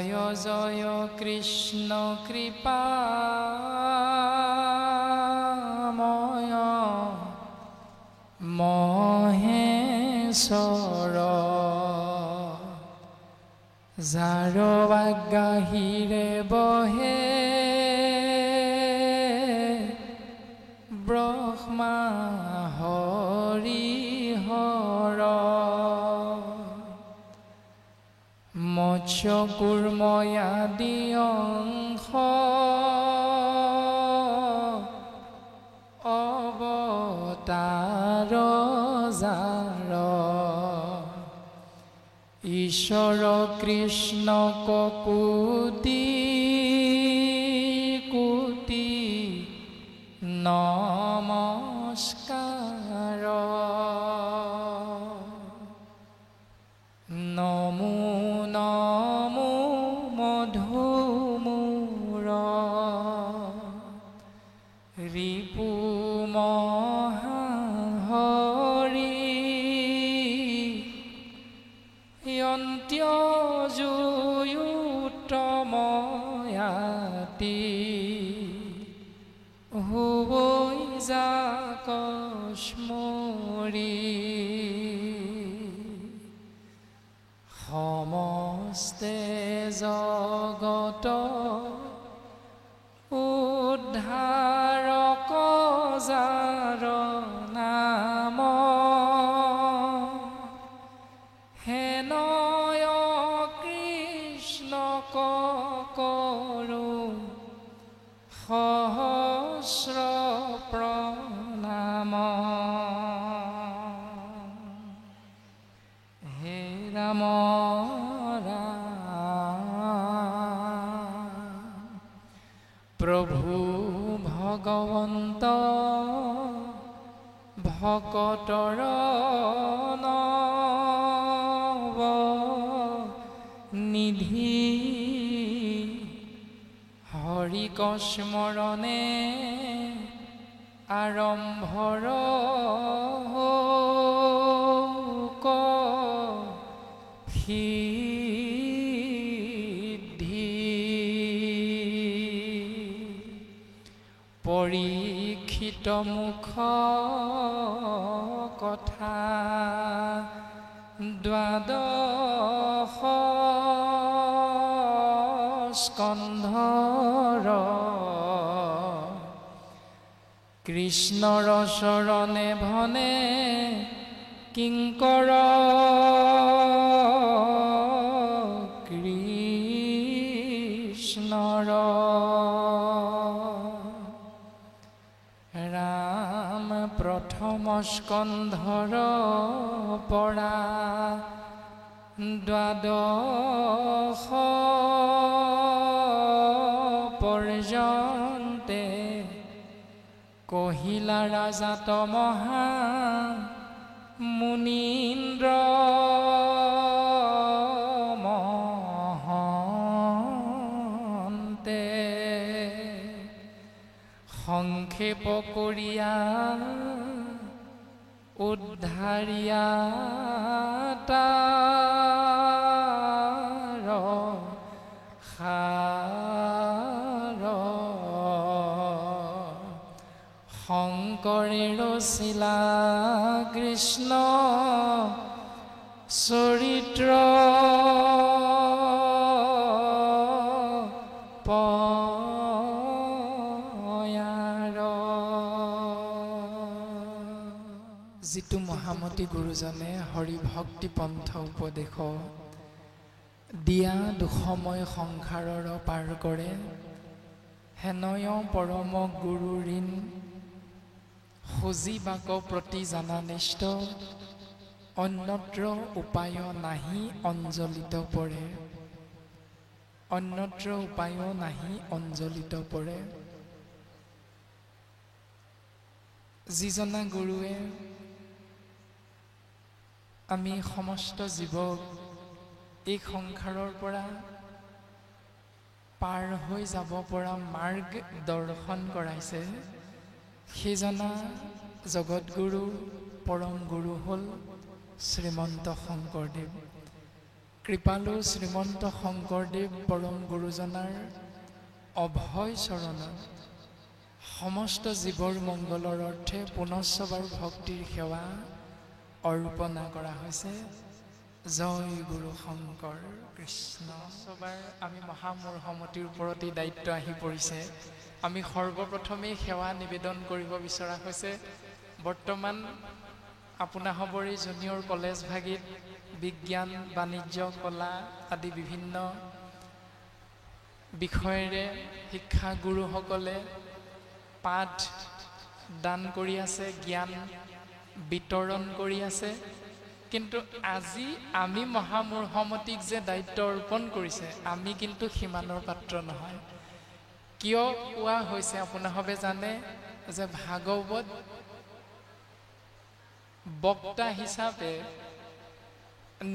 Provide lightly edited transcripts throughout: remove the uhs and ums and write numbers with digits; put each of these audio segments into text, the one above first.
জয় জয় কৃষ্ণ কৃপাময় মহেশ্বৰ যাৰ আজ্ঞাহিৰে বহে ব্ৰহ্মা হৰিহৰ মৎস্য কুৰ্ময়াদি অংশ অৱতাৰ যাৰ ঈশ্বৰ কৃষ্ণ ককুতি কোটি নমস্কাৰ নমো নমো মধুমূৰ ৰিপু মহাহৰি য়ন্ত্যজুয়ুতময়াতি হুবৈ জাকস্মৰি সমস্তে জগত উদ্ধাৰক যাৰ নাম হেনয় কৃষ্ণক কৰো সহস্ৰ প্ৰণাম হে ৰাম প্ৰভু ভগৱন্ত ভকতৰ নৱ নিধি হৰিক স্মৰণে আৰম্ভৰ হোক সিদ্ধি পৰীক্ষিত মুখ কথা দ্বাদশ স্কন্ধৰ কৃষ্ণৰ চৰণে ভনে কিংকৰ কৃষ্ণৰ ৰাম প্ৰথম স্কন্ধৰ পৰা দ্বাদশ পৰ্যন্তে কহিলা ৰাজাত মহা মুনীন্দ্ৰ মহন্তে সংক্ষেপ কৰিয়া উদ্ধাৰিয়া তাৰ সাৰ শংকৰে ৰচিলা কৃষ্ণ চৰিত্ৰ যিটো মহামতী গুৰুজনে হৰিভক্তি পন্থ উপদেশ দিয়া দুসময় সংসাৰৰ পাৰ কৰে হেনয় পৰম গুৰু ঋণ খুজি বাক প্ৰতি জানানিষ্ট অন্যত্ৰ উপায় নাহি অঞ্জলিত পৰে অন্যত্ৰ উপায় নাহি অঞ্জলিত পৰে যিজনা গুৰুৱে আমি সমস্ত জীৱক এই সংসাৰৰ পৰা পাৰ হৈ যাব পৰা মাৰ্গ দৰ্শন কৰাইছে সেইজনা জগতগুৰু পৰম গুৰু হ'ল শ্ৰীমন্ত শংকৰদেৱ। কৃপালু শ্ৰীমন্ত শংকৰদেৱ পৰম গুৰুজনাৰ অভয় চৰণত সমস্ত জীৱৰ মংগলৰ অৰ্থে পুনশ্চবাৰ ভক্তিৰ সেৱা অৰ্পণা কৰা হৈছে। জয় গুৰু শংকৰ কৃষ্ণ। সবাৰ আমি মহামূৰ্হমতিৰ ওপৰতে দায়িত্ব আহি পৰিছে। আমি সৰ্বপ্ৰথমেই সেৱা নিবেদন কৰিব বিচৰা হৈছে। বৰ্তমান আপোনাসবৰী জুনিয়ৰ কলেজ ভাগিত বিজ্ঞান, বাণিজ্য, কলা আদি বিভিন্ন বিষয়েৰে শিক্ষাগুৰুসকলে পাঠ দান কৰি আছে, জ্ঞান বিতৰণ কৰি আছে। কিন্তু আজি আমি মহামূৰ্হমতিক যে দায়িত্ব অৰ্পণ কৰিছে, আমি কিন্তু সিমানৰ পাত্ৰ নহয়। কিয় কোৱা হৈছে আপোনাসবে জানে যে ভাগৱত বক্তা হিচাপে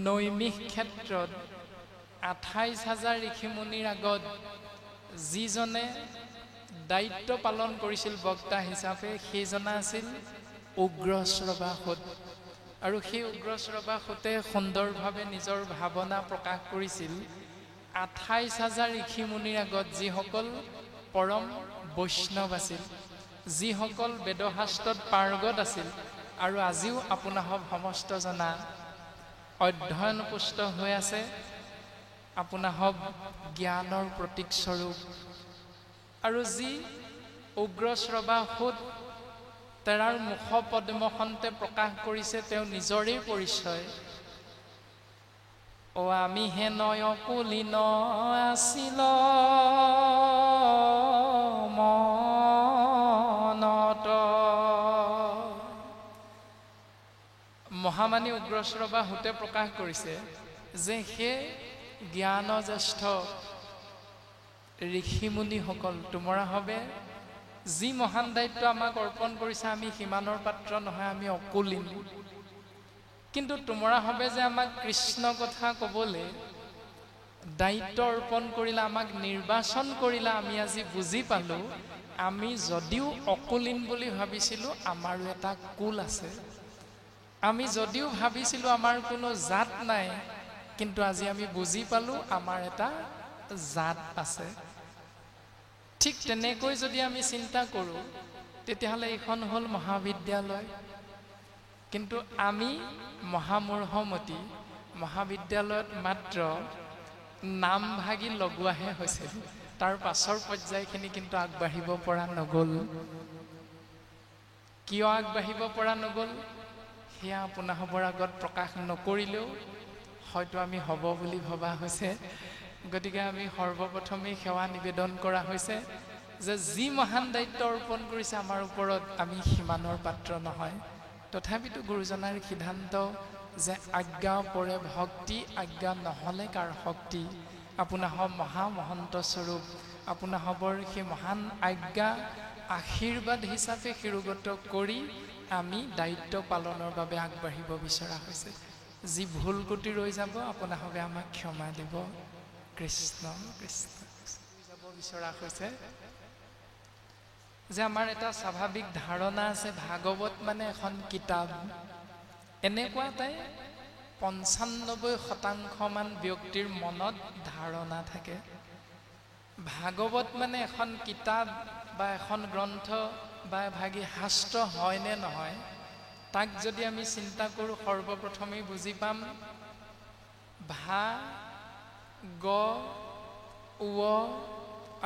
নৈমিষ ক্ষেত্ৰত ২৮,০০০ ঋষিমুনিৰ আগত যিজনে দায়িত্ব পালন কৰিছিল বক্তা হিচাপে, সেইজনা আছিল উগ্ৰশ্ৰৱাসুত। আৰু সেই উগ্ৰশ্ৰৱাসুতে সুন্দৰভাৱে নিজৰ ভাৱনা প্ৰকাশ কৰিছিল ২৮,০০০ ঋষিমুনিৰ আগত যিসকল পৰম বৈষ্ণৱ আছিল, যিসকল বেদশাস্ত্ৰত পাৰ্গত আছিল, আৰু আজিও আপোনাসব সমস্ত জনা অধ্যয়ন পুষ্ট হৈ আছে। আপোনাসব জ্ঞানৰ প্ৰতীক স্বৰূপ। আৰু যি উগ্ৰশ্ৰৱাসুত তেৰাৰ মুখ পদ্মখন্তে প্ৰকাশ কৰিছে তেওঁ নিজৰে পৰিচয়। অ আমি হে নয় কুলীন আছিল মনত। মহামানী উগ্ৰশ্ৰৱাসুতে প্ৰকাশ কৰিছে যে সেই জ্ঞানজ্যেষ্ঠ ঋষিমুনিসকল তোমৰা হবে যি মহান দায়িত্ব আমাক অৰ্পণ কৰিছে, আমি সিমানৰ পাত্ৰ নহয়, আমি অকুলীন। কিন্তু তোমৰা হবে যে আমাক কৃষ্ণ কথা ক'বলৈ দায়িত্ব অৰ্পণ কৰিলা, আমাক নিৰ্বাচন কৰিলা। আমি আজি বুজি পালোঁ, আমি যদিও অকুলীন বুলি ভাবিছিলোঁ আমাৰো এটা কুল আছে। আমি যদিও ভাবিছিলোঁ আমাৰ কোনো জাত নাই, কিন্তু আজি আমি বুজি পালোঁ আমাৰ এটা জাত আছে। ঠিক তেনেকৈ যদি আমি চিন্তা কৰোঁ তেতিয়াহ'লে এইখন হ'ল মহাবিদ্যালয়। কিন্তু আমি মহামূৰ্হমতি মহাবিদ্যালয়ত মাত্ৰ নাম ভাগি লগোৱাহে হৈছিল, তাৰ পাছৰ পৰ্যায়খিনি কিন্তু আগবাঢ়িব পৰা নগ'ল। কিয় আগবাঢ়িব পৰা নগ'ল সেয়া আপোনাসবৰ আগত প্ৰকাশ নকৰিলেও হয়তো আমি হ'ব বুলি ভবা হৈছে। গতিকে আমি সৰ্বপ্ৰথমেই সেৱা নিবেদন কৰা হৈছে যে যি মহান দায়িত্ব অৰ্পণ কৰিছে আমাৰ ওপৰত, আমি সিমানৰ পাত্ৰ নহয়। তথাপিতো গুৰুজনাৰ সিদ্ধান্ত যে আজ্ঞা পৰে ভক্তি, আজ্ঞা নহ'লে কাৰ শক্তি। আপোনাসব মহামহন্ত স্বৰূপ, আপোনাসবৰ সেই মহান আজ্ঞা আশীৰ্বাদ হিচাপে শিৰোগত কৰি আমি দায়িত্ব পালনৰ বাবে আগবাঢ়িব বিচৰা হৈছে। যি ভুল কুটি ৰৈ যাব আপোনাসবে আমাক ক্ষমা দিব। কৃষ্ণ কৃষ্ণ যাব বিচৰা হৈছে যে আমাৰ এটা স্বাভাৱিক ধাৰণা আছে, ভাগৱত মানে এখন কিতাপ। এনেকুৱা এটাই ৯৫% ব্যক্তিৰ মনত ধাৰণা থাকে। ভাগৱত মানে এখন কিতাপ বা এখন গ্ৰন্থ বা এভাগী শাস্ত্ৰ হয় নে নহয়, তাক যদি আমি চিন্তা কৰোঁ সৰ্বপ্ৰথমেই বুজি পাম ভা গ উ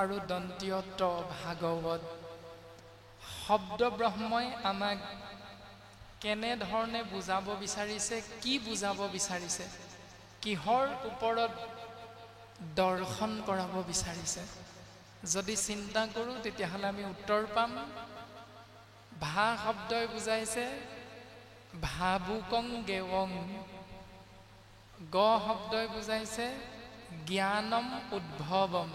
আৰু দন্তীয় ত ভাগৱত। শব্দ ব্ৰহ্মই আমাক কেনেধৰণে বুজাব বিচাৰিছে, কি বুজাব বিচাৰিছে, কিহৰ ওপৰত দৰ্শন কৰাব বিচাৰিছে, যদি চিন্তা কৰোঁ তেতিয়াহ'লে আমি উত্তৰ পাম। ভা শব্দই বুজাইছে ভাবুকং গেৱং, গ শব্দই বুজাইছে জ্ঞানম উদ্ভৱম,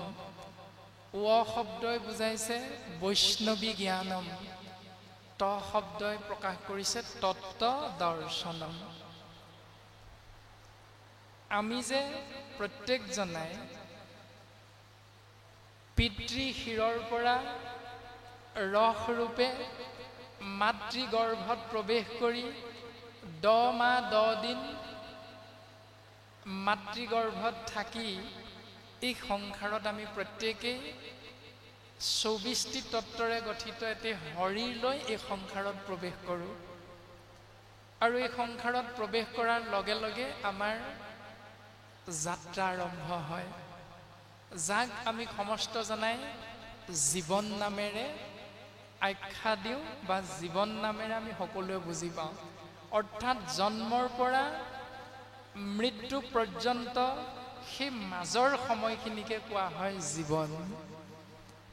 উ শব্দই বুজাইছে বৈষ্ণৱী জ্ঞানম, ত শব্দই প্ৰকাশ কৰিছে তত্ত্ব দৰ্শনম। আমি যে প্ৰত্যেকজনাই পিতৃ শিৰৰ পৰা ৰসৰূপে মাতৃগৰ্ভত প্ৰৱেশ কৰি ১০ মাহ ১০ দিন মাতৃগৰ্ভত থাকি এই সংসাৰত আমি প্ৰত্যেকেই 24টি তত্ত্বৰে গঠিত এটি শৰীৰ লৈ এই সংসাৰত প্ৰৱেশ কৰোঁ আৰু এই সংসাৰত প্ৰৱেশ কৰাৰ লগে লগে আমাৰ যাত্ৰা আৰম্ভ হয়, যাক আমি সমস্ত জনাই জীৱন নামেৰে আখ্যা দিওঁ বা জীৱন নামেৰে আমি সকলোৱে বুজি পাওঁ। অৰ্থাৎ জন্মৰ পৰা মৃত্যু পৰ্যন্ত সেই মাজৰ সময়খিনিকে কোৱা হয় জীৱন।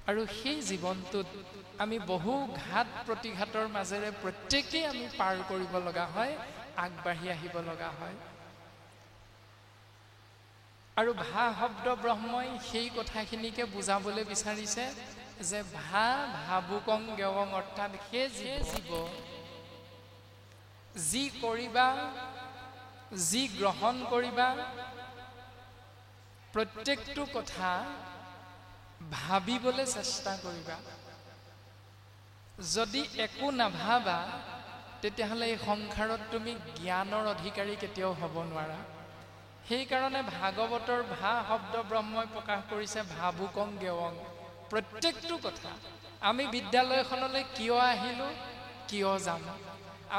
আৰু সেই জীৱনটোত আমি বহু ঘাত প্ৰতিঘাতৰ মাজেৰে প্ৰত্যেকেই আমি পাৰ কৰিব লগা হয়, আগবাঢ়ি আহিব লগা হয়। আৰু ভা শব্দ ব্ৰহ্মই সেই কথাখিনিকে বুজাবলৈ বিচাৰিছে যে ভা ভাবুকং গেৱং, অৰ্থাৎ সেই জীৱ যি কৰিবা, যি গ্ৰহণ কৰিবা, প্ৰত্যেকটো কথা ভাবিবলৈ চেষ্টা কৰিবা। যদি একো নাভাবা তেতিয়াহ'লে এই সংসাৰত তুমি জ্ঞানৰ অধিকাৰী কেতিয়াও হ'ব নোৱাৰা। সেইকাৰণে ভাগৱতৰ ভা শব্দ ব্ৰহ্মই প্ৰকাশ কৰিছে ভাবুকং গেৱং, প্ৰত্যেকটো কথা। আমি বিদ্যালয়খনলৈ কিয় আহিলোঁ, কিয় যাম,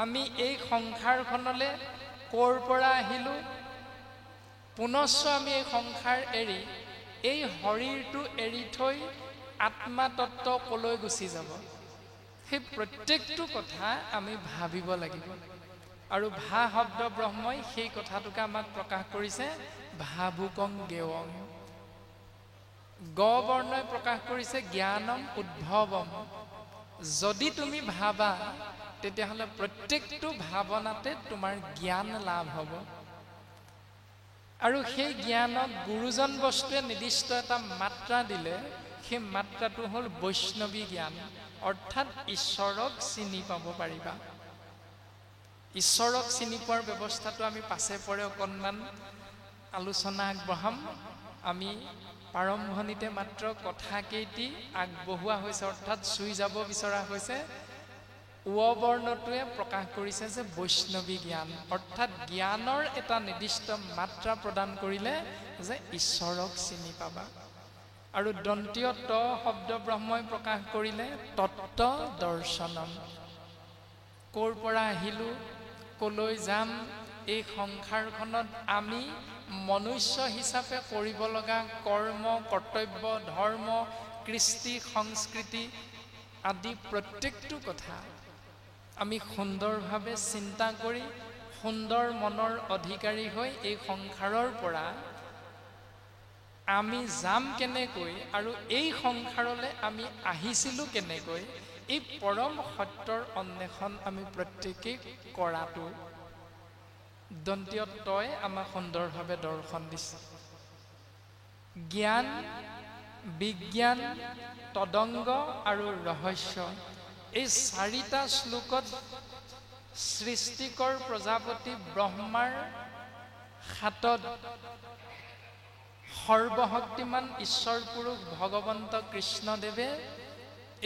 আমি এই সংসাৰখনলৈ ক'ৰ পৰা আহিলোঁ, পুনশ্চ আমি এই সংসাৰ এৰি এই শৰীৰটো এৰি থৈ আত্মা তত্ত্ব কলৈ গুচি যাব, সেই প্ৰত্যেকটো কথা আমি ভাবিব লাগিব। আৰু ভা শব্দ ব্ৰহ্মই সেই কথাটোকে আমাক প্ৰকাশ কৰিছে ভাবুকং গেৱং। গ বৰ্ণই প্ৰকাশ কৰিছে জ্ঞানম উদ্ভৱম। যদি তুমি ভাবা তেতিয়াহ'লে প্ৰত্যেকটো ভাৱনাতে তোমাৰ জ্ঞান লাভ হ'ব। আৰু সেই জ্ঞানক গুৰুজন বস্তুৱে নিৰ্দিষ্ট এটা মাত্ৰা দিলে, সেই মাত্ৰাটো হ'ল বৈষ্ণৱী জ্ঞান, অৰ্থাৎ ঈশ্বৰক চিনি পাব পাৰিবা। ঈশ্বৰক চিনি পোৱাৰ ব্যৱস্থাটো আমি পাছে পৰে অকণমান আলোচনা আগবঢ়াম। আমি প্ৰাৰম্ভণিতে মাত্ৰ কথাকেইটি আগবঢ়োৱা হৈছে, অৰ্থাৎ চুই যাব বিচৰা হৈছে। ৱ বৰ্ণটোৱে প্ৰকাশ কৰিছে যে বৈষ্ণৱী জ্ঞান, অৰ্থাৎ জ্ঞানৰ এটা নিৰ্দিষ্ট মাত্ৰা প্ৰদান কৰিলে যে ঈশ্বৰক চিনি পাবা। আৰু দন্তীয় ত শব্দ ব্ৰহ্মই প্ৰকাশ কৰিলে তত্ত্ব দৰ্শনম। ক'ৰ পৰা আহিলোঁ, কলৈ যাম, এই সংসাৰখনত আমি মনুষ্য হিচাপে কৰিব লগা কৰ্ম, কৰ্তব্য, ধৰ্ম, কৃষ্টি, সংস্কৃতি আদি প্ৰত্যেকটো কথা আমি সুন্দৰভাৱে চিন্তা কৰি সুন্দৰ মনৰ অধিকাৰী হৈ এই সংসাৰৰ পৰা আমি যাম কেনেকৈ আৰু এই সংসাৰলৈ আমি আহিছিলোঁ কেনেকৈ, এই পৰম সত্যৰ অন্বেষণ আমি প্ৰত্যেকেই কৰাটো দন্তীয় তই আমাক সুন্দৰভাৱে দৰ্শন দিছে। জ্ঞান, বিজ্ঞান, তদংগ আৰু ৰহস্য, এই চাৰিটা শ্লোকত সৃষ্টিকৰ প্ৰজাপতি ব্ৰহ্মাৰ হাতত সৰ্বশক্তিমান ঈশ্বৰ পুৰুষ ভগৱন্ত কৃষ্ণদেৱে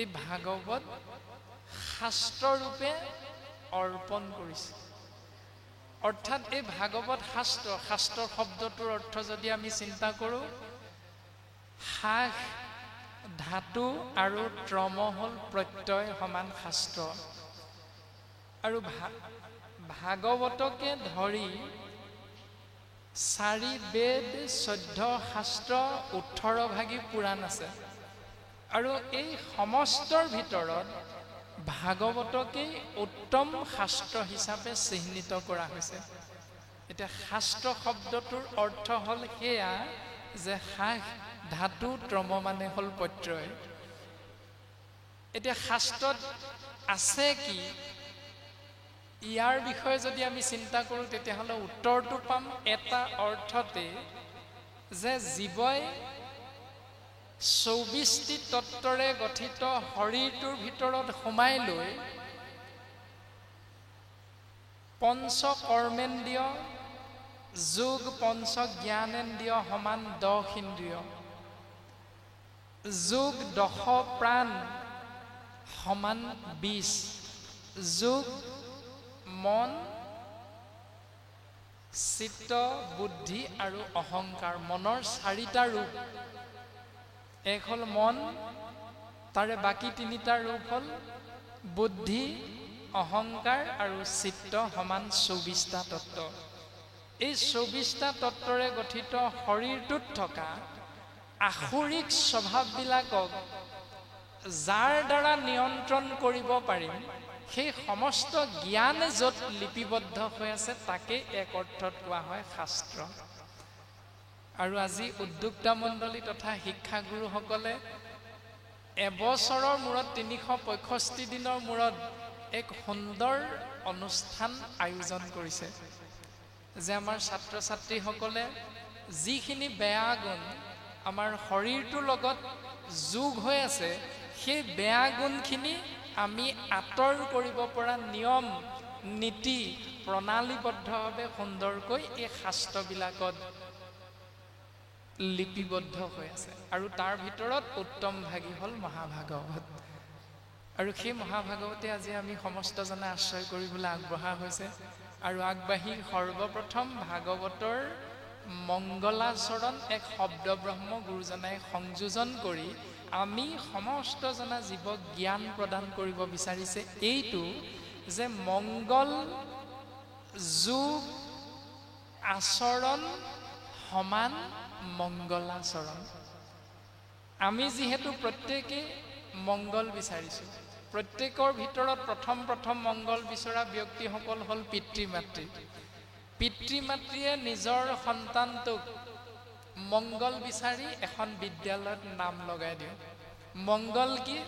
এই ভাগৱত শাস্ত্ৰৰূপে অৰ্পণ কৰিছে। অৰ্থাৎ এই ভাগৱত শাস্ত্ৰ, শাস্ত্ৰ শব্দটোৰ অৰ্থ যদি আমি চিন্তা কৰোঁ, শাস ধাতু আৰু ত্ৰম হ'ল প্ৰত্যয় সমান শাস্ত্ৰ। আৰু ভাগৱতকে ধৰি 4 বেদ, 14 শাস্ত্ৰ, 18 ভাগী পুৰাণ আছে। আৰু এই সমস্তৰ ভিতৰত ভাগৱতকেই উত্তম শাস্ত্ৰ হিচাপে চিহ্নিত কৰা হৈছে। এতিয়া শাস্ত্ৰ শব্দটোৰ অৰ্থ হ'ল সেয়া যে শাস ধাতু ত্ৰম মানে হ'ল প্ৰত্যয়। এতিয়া শাস্ত্ৰত আছে কি, ইয়াৰ বিষয়ে যদি আমি চিন্তা কৰোঁ তেতিয়াহ'লে উত্তৰটো পাম এটা অৰ্থতে যে জীৱই 24টি তত্ত্বৰে গঠিত শৰীৰটোৰ ভিতৰত সোমাই লৈ পঞ্চ কৰ্মেন্দ্ৰিয় যোগ পঞ্চ জ্ঞানেন্দ্ৰিয় সমান 10 ইন্দ্ৰিয়, যোগ 10 প্ৰাণ সমান 20, যোগ মন চিত্ত, বুদ্ধি আৰু অহংকাৰ, মনৰ 4টা ৰূপ। এক হ'ল মন, তাৰে বাকী 3টা ৰূপ হ'ল বুদ্ধি, অহংকাৰ আৰু চিত্ত সমান 24টা তত্ত্ব। এই 24টা তত্ত্বৰে গঠিত শৰীৰটোত থকা আসুৰিক স্বভাৱবিলাকক যাৰ দ্বাৰা নিয়ন্ত্ৰণ কৰিব পাৰিম, সেই সমস্ত জ্ঞান য'ত লিপিবদ্ধ হৈ আছে তাকে এক অৰ্থত কোৱা হয় শাস্ত্ৰ। আৰু আজি উদ্যোক্তা মণ্ডলী তথা শিক্ষাগুৰুসকলে এবছৰৰ মূৰত 365 দিনৰ মূৰত এক সুন্দৰ অনুষ্ঠান আয়োজন কৰিছে, যে আমাৰ ছাত্ৰ ছাত্ৰীসকলে যিখিনি বেয়া গুণ আমাৰ শৰীৰটোৰ লগত যোগ হৈ আছে, সেই বেয়া গুণখিনি আমি আঁতৰ কৰিব পৰা নিয়ম নীতি প্ৰণালীবদ্ধভাৱে সুন্দৰকৈ এই শাস্ত্ৰবিলাকত লিপিবদ্ধ হৈ আছে। আৰু তাৰ ভিতৰত উত্তম ভাগী হ'ল মহাভাগৱত। আৰু সেই মহাভাগৱতে আজি আমি সমস্তজনে আশ্ৰয় কৰিবলৈ আগবঢ়া হৈছে। আৰু আগবাঢ়ি সৰ্বপ্ৰথম ভাগৱতৰ মংগলাচৰণ এক শব্দ ব্ৰহ্ম গুৰুজনাই সংযোজন কৰি আমি সমস্ত জনা জীৱক জ্ঞান প্ৰদান কৰিব বিচাৰিছে, এইটো যে মংগল যোগ আচৰণ সমান মংগলাচৰণ। আমি যিহেতু প্ৰত্যেকে মংগল বিচাৰিছোঁ, প্ৰত্যেকৰ ভিতৰত প্ৰথম মংগল বিচৰা ব্যক্তিসকল হ'ল পিতৃ মাতৃ। পিতৃ মাতৃয়ে নিজৰ সন্তানটোক মংগল বিচাৰি এখন বিদ্যালয়ত নাম লগাই দিয়ে। মংগল কি,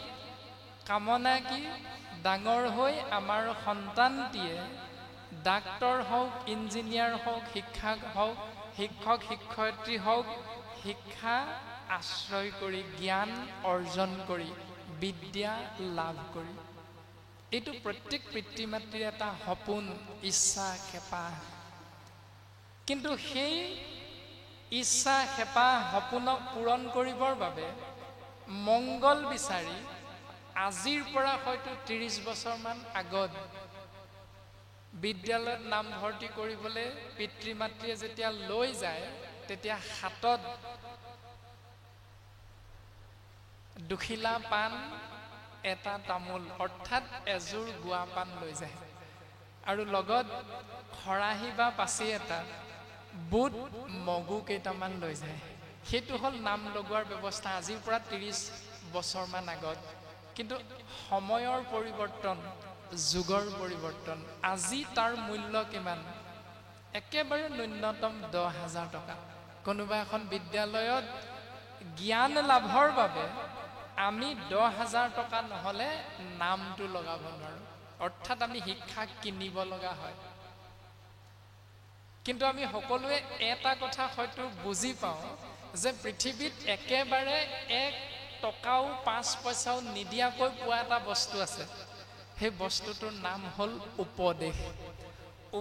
কামনা কি, ডাঙৰ হৈ আমাৰ সন্তানটিয়ে ডাক্তৰ হওক, ইঞ্জিনিয়াৰ হওক, শিক্ষক শিক্ষয়িত্ৰী হওক, শিক্ষা আশ্ৰয় কৰি জ্ঞান অৰ্জন কৰি বিদ্যা লাভ কৰি। এইটো প্ৰত্যেক পিতৃ মাতৃৰ এটা সপোন, ইচ্ছা, হেঁপাহ। কিন্তু সেই ইচ্ছা, হেঁপাহ, সপোনক পূৰণ কৰিবৰ বাবে মংগল বিচাৰি আজিৰ পৰা হয়তো 30 বছৰমান আগত বিদ্যালয়ত নামভৰ্তি কৰিবলৈ পিতৃ মাতৃয়ে যেতিয়া লৈ যায়, তেতিয়া হাতত দুখিলা পাণ, এটা তামোল অৰ্থাৎ এযোৰ গুৱা পাণ লৈ যায়, আৰু লগত খৰাহী বা পাচি এটা, বুট মগু কেইটামান লৈ যায়। সেইটো হ'ল নাম লগোৱাৰ ব্যৱস্থা আজিৰ পৰা 30 বছৰমান আগত। কিন্তু সময়ৰ পৰিৱৰ্তন, যুগৰ পৰিৱৰ্তন, আজি তাৰ মূল্য কিমান? একেবাৰে ন্যূনতম 10,000 টকা। কোনোবা এখন বিদ্যালয়ত জ্ঞান লাভৰ বাবে আমি 10,000 টকা নহ'লে নামটো লগাব নোৱাৰোঁ, অৰ্থাৎ আমি শিক্ষা কিনিব লগা হয়। কিন্তু আমি সকলোৱে এটা কথা হয়তো বুজি পাওঁ যে পৃথিৱীত একেবাৰে 1 টকাও 5 পইচাও নিদিয়াকৈ পোৱা এটা বস্তু আছে। সেই বস্তুটোৰ নাম হ'ল উপদেশ।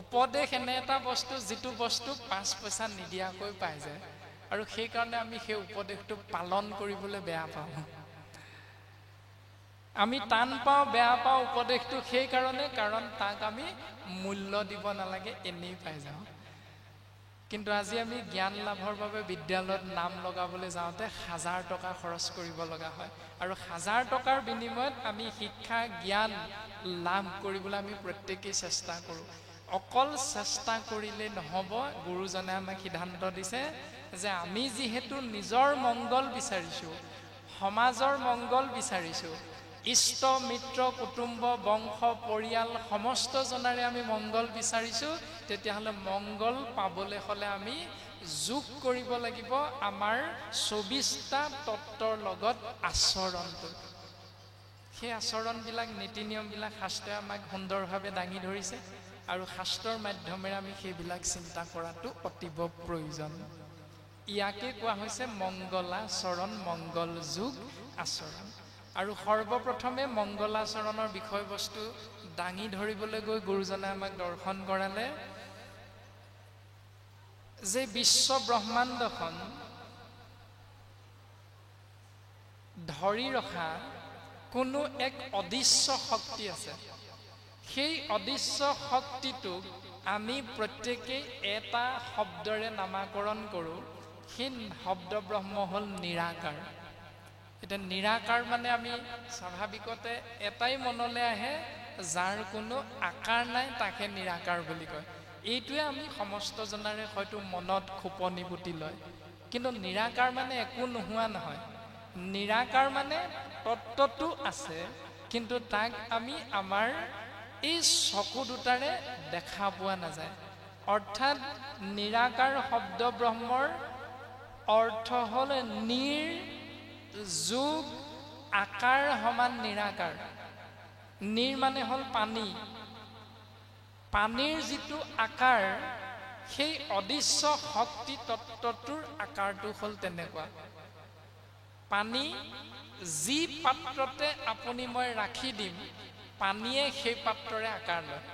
উপদেশ এনে এটা বস্তু যিটো বস্তু 5 পইচা নিদিয়াকৈ পাই যায়, আৰু সেইকাৰণে আমি সেই উপদেশটো পালন কৰিবলৈ বেয়া পাওঁ। আমি টান পাওঁ, বেয়া পাওঁ উপদেশটো সেইকাৰণে, কাৰণ তাক আমি মূল্য দিব নালাগে, এনেই পাই যাওঁ। কিন্তু আজি আমি জ্ঞান লাভৰ বাবে বিদ্যালয়ত নাম লগাবলৈ যাওঁতে 1000 টকা খৰচ কৰিব লগা হয়, আৰু 1000 টকাৰ বিনিময়ত আমি শিক্ষা জ্ঞান লাভ কৰিবলৈ আমি প্ৰত্যেকেই চেষ্টা কৰোঁ। অকল চেষ্টা কৰিলে নহ'ব, গুৰুজনে আমাক সিদ্ধান্ত দিছে যে আমি যিহেতু নিজৰ মংগল বিচাৰিছোঁ, সমাজৰ মংগল বিচাৰিছোঁ, ইষ্ট মিত্ৰ কুটুম্ব বংশ পৰিয়াল সমস্ত জনাৰে আমি মংগল বিচাৰিছোঁ, তেতিয়াহ'লে মংগল পাবলৈ হ'লে আমি যোগ কৰিব লাগিব আমাৰ 24টা তত্ত্বৰ লগত আচৰণটো। সেই আচৰণবিলাক, নীতি নিয়মবিলাক শাস্ত্ৰই আমাক সুন্দৰভাৱে দাঙি ধৰিছে, আৰু শাস্ত্ৰৰ মাধ্যমেৰে আমি সেইবিলাক চিন্তা কৰাটো অতীৱ প্ৰয়োজন। ইয়াকে কোৱা হৈছে মংগলাচৰণ, মংগল যোগ আচৰণ। আৰু সৰ্বপ্ৰথমে মংগলাচৰণৰ বিষয়বস্তু দাঙি ধৰিবলৈ গৈ গুৰুজনে আমাক দৰ্শন কৰালে যে বিশ্ব ব্ৰহ্মাণ্ডখন ধৰি ৰখা কোনো এক অদৃশ্য শক্তি আছে। সেই অদৃশ্য শক্তিটোক আমি প্ৰত্যেকেই এটা শব্দৰে নামাকৰণ কৰোঁ। সেই শব্দ ব্ৰহ্ম হ'ল নিৰাকাৰ। এতিয়া নিৰাকাৰ মানে আমি স্বাভাৱিকতে এটাই মনলৈ আহে, যাৰ কোনো আকাৰ নাই তাকে নিৰাকাৰ বুলি কয়। এইটোৱে আমি সমস্ত জনাৰে হয়তো মনত খোপনি পুতি লয়। কিন্তু নিৰাকাৰ মানে একো নোহোৱা নহয়। নিৰাকাৰ মানে তত্ত্বটো আছে, কিন্তু তাক আমি আমাৰ এই চকু দুটাৰে দেখা পোৱা নাযায়। অৰ্থাৎ নিৰাকাৰ শব্দ ব্ৰহ্মৰ অৰ্থ হ'ল যোগ আকাৰ সমান নিৰাকাৰ। নিৰ মানে হ'ল পানী। পানীৰ যিটো আকাৰ, সেই অদৃশ্য শক্তি তত্ত্বটোৰ আকাৰটো হ'ল তেনেকুৱা। পানী যি পাত্ৰতে আপুনি মই ৰাখি দিম, পানীয়ে সেই পাত্ৰৰে আকাৰ লয়।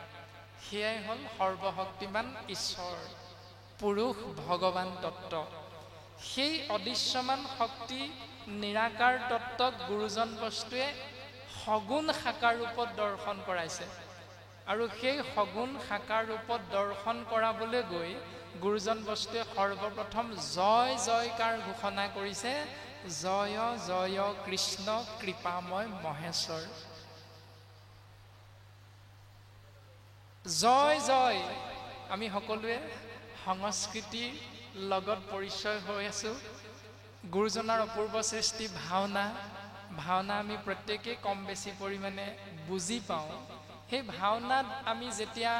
সেয়াই হ'ল সৰ্বশক্তিমান ঈশ্বৰ, পুৰুষ ভগৱান তত্ত্ব। সেই অদৃশ্যমান শক্তি নিৰাকাৰ তত্ত্বক গুৰুজন বস্তুৱে সগুণ সাকাৰ ৰূপত দৰ্শন কৰাইছে। আৰু সেই সগুণ সাকাৰ ৰূপত দৰ্শন কৰাবলৈ গৈ গুৰুজন বস্তুৱে সৰ্বপ্ৰথম জয় জয়কাৰ ঘোষণা কৰিছে, জয় জয় কৃষ্ণ কৃপাময় মহেশ্বৰ। জয় জয়। আমি সকলোৱে সংস্কৃতিৰ লগত পৰিচয় হৈ আছো। গুৰুজনাৰ অপূৰ্ব সৃষ্টি ভাওনা আমি প্ৰত্যেকেই কম বেছি পৰিমাণে বুজি পাওঁ। সেই ভাওনাত আমি যেতিয়া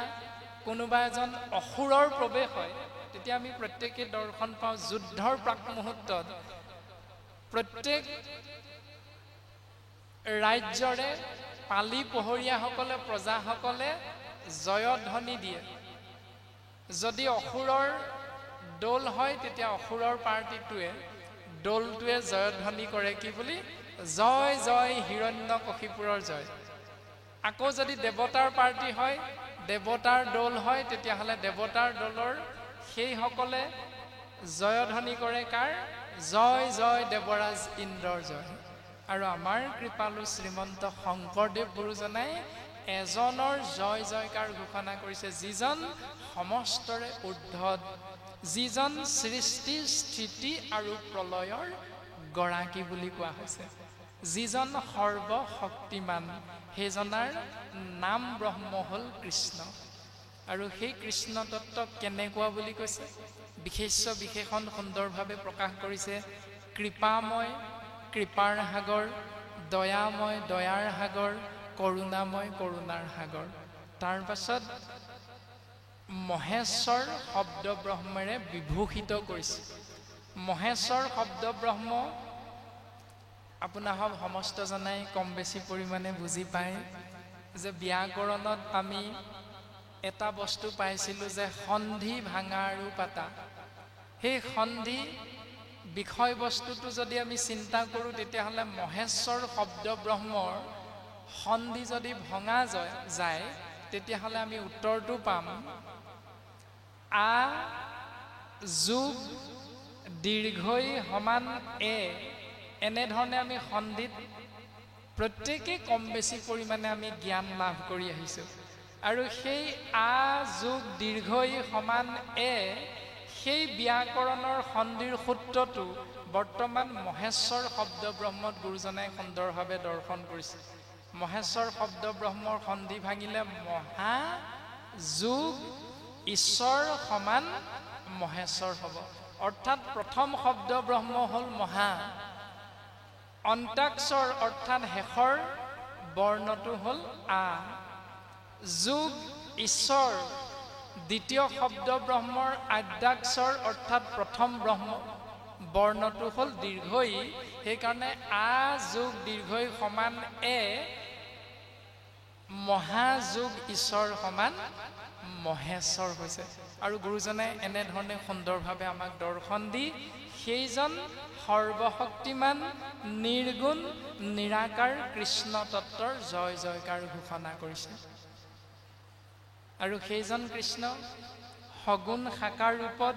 কোনোবা এজন অসুৰৰ প্ৰৱেশ হয়, তেতিয়া আমি প্ৰত্যেকেই দৰ্শন পাওঁ যুদ্ধৰ প্ৰাক মুহূৰ্তত প্ৰত্যেক ৰাজ্যৰে পালি পহৰীয়াসকলে, প্ৰজাসকলে জয়ধ্বনি দিয়ে। যদি অসুৰৰ দৌল হয়, তেতিয়া অসুৰৰ পাৰ্টিটোৱে দৌলটোৱে জয়ধ্বনি কৰে কি বুলি? জয় জয় হিৰণ্যকশিপুৰৰ জয়। আকৌ যদি দেৱতাৰ পাৰ্টি হয়, দেৱতাৰ দৌল হয়, তেতিয়াহ'লে দেৱতাৰ দৌলৰ সেইসকলে জয়ধ্বনি কৰে কাৰ? জয় জয় দেৱৰাজ ইন্দ্ৰৰ জয়। আৰু আমাৰ কৃপালু শ্ৰীমন্ত শংকৰদেৱ গুৰুজনাই এজনৰ জয় জয়কাৰ ঘোষণা কৰিছে, যিজন সমস্তৰে ঊৰ্ধ্বত, যিজন সৃষ্টি স্থিতি আৰু প্ৰলয়ৰ গৰাকী বুলি কোৱা হৈছে, যিজন সৰ্বশক্তিমান, সেইজনাৰ নাম ব্ৰহ্ম হ'ল কৃষ্ণ। আৰু সেই কৃষ্ণ তত্ত্ব কেনেকুৱা বুলি কৈছে? বিশেষ্য বিশেষণ সুন্দৰভাৱে প্ৰকাশ কৰিছে। কৃপাময় কৃপাৰ সাগৰ, দয়াময় দয়াৰ সাগৰ, কৰুণাময় কৰুণাৰ সাগৰ। তাৰ পাছত মহেশ্বৰ শব্দ ব্ৰহ্মেৰে বিভূষিত কৰিছে। মহেশ্বৰ শব্দ ব্ৰহ্ম আপোনাসৱ সমস্ত জনাই কম বেছি পৰিমাণে বুজি পায় যে ব্যাকৰণত আমি এটা বস্তু পাইছিলোঁ যে সন্ধি ভাঙা আৰু পাতা। সেই সন্ধি বিষয়বস্তুটো যদি আমি চিন্তা কৰোঁ, তেতিয়াহ'লে মহেশ্বৰ শব্দ ব্ৰহ্মৰ সন্ধি যদি ভঙা যায়, তেতিয়াহ'লে আমি উত্তৰটো পাম আ যোগ দীৰ্ঘই সমান এ। এনেধৰণে আমি সন্ধিত প্ৰত্যেকেই কম বেছি পৰিমাণে আমি জ্ঞান লাভ কৰি আহিছোঁ। আৰু সেই আ যোগ দীৰ্ঘই সমান এ, সেই ব্যাকৰণৰ সন্ধিৰ সূত্ৰটো বৰ্তমান মহেশ্বৰ শব্দ ব্ৰহ্মত গুৰুজনাই সুন্দৰভাৱে দৰ্শন কৰিছে। মহেশ্বৰ শব্দ ব্ৰহ্মৰ সন্ধি ভাঙিলে মহা যোগ ঈশ্বৰ সমান মহেশ্বৰ হ'ব। অৰ্থাৎ প্ৰথম শব্দ ব্ৰহ্ম হ'ল মহা, অন্তাক্ষৰ অৰ্থাৎ শেষৰ বৰ্ণটো হ'ল আ, যোগ ঈশ্বৰ দ্বিতীয় শব্দ ব্ৰহ্মৰ আদ্যাক্ষৰ অৰ্থাৎ প্ৰথম ব্ৰহ্ম বৰ্ণটো হ'ল দীৰ্ঘই। সেইকাৰণে আ যোগ দীৰ্ঘই সমান এ, মহাযোগ ঈশ্বৰ সমান মহেশ্বৰ হৈছে। আৰু গুৰুজনে এনেধৰণে সুন্দৰভাৱে আমাক দৰ্শন দি সেইজন সৰ্বশক্তিমান নিৰ্গুণ নিৰাকাৰ কৃষ্ণ তত্ত্বৰ জয় জয়কাৰ ঘোষণা কৰিছে। আৰু সেইজন কৃষ্ণ সগুণ সাকাৰ ৰূপত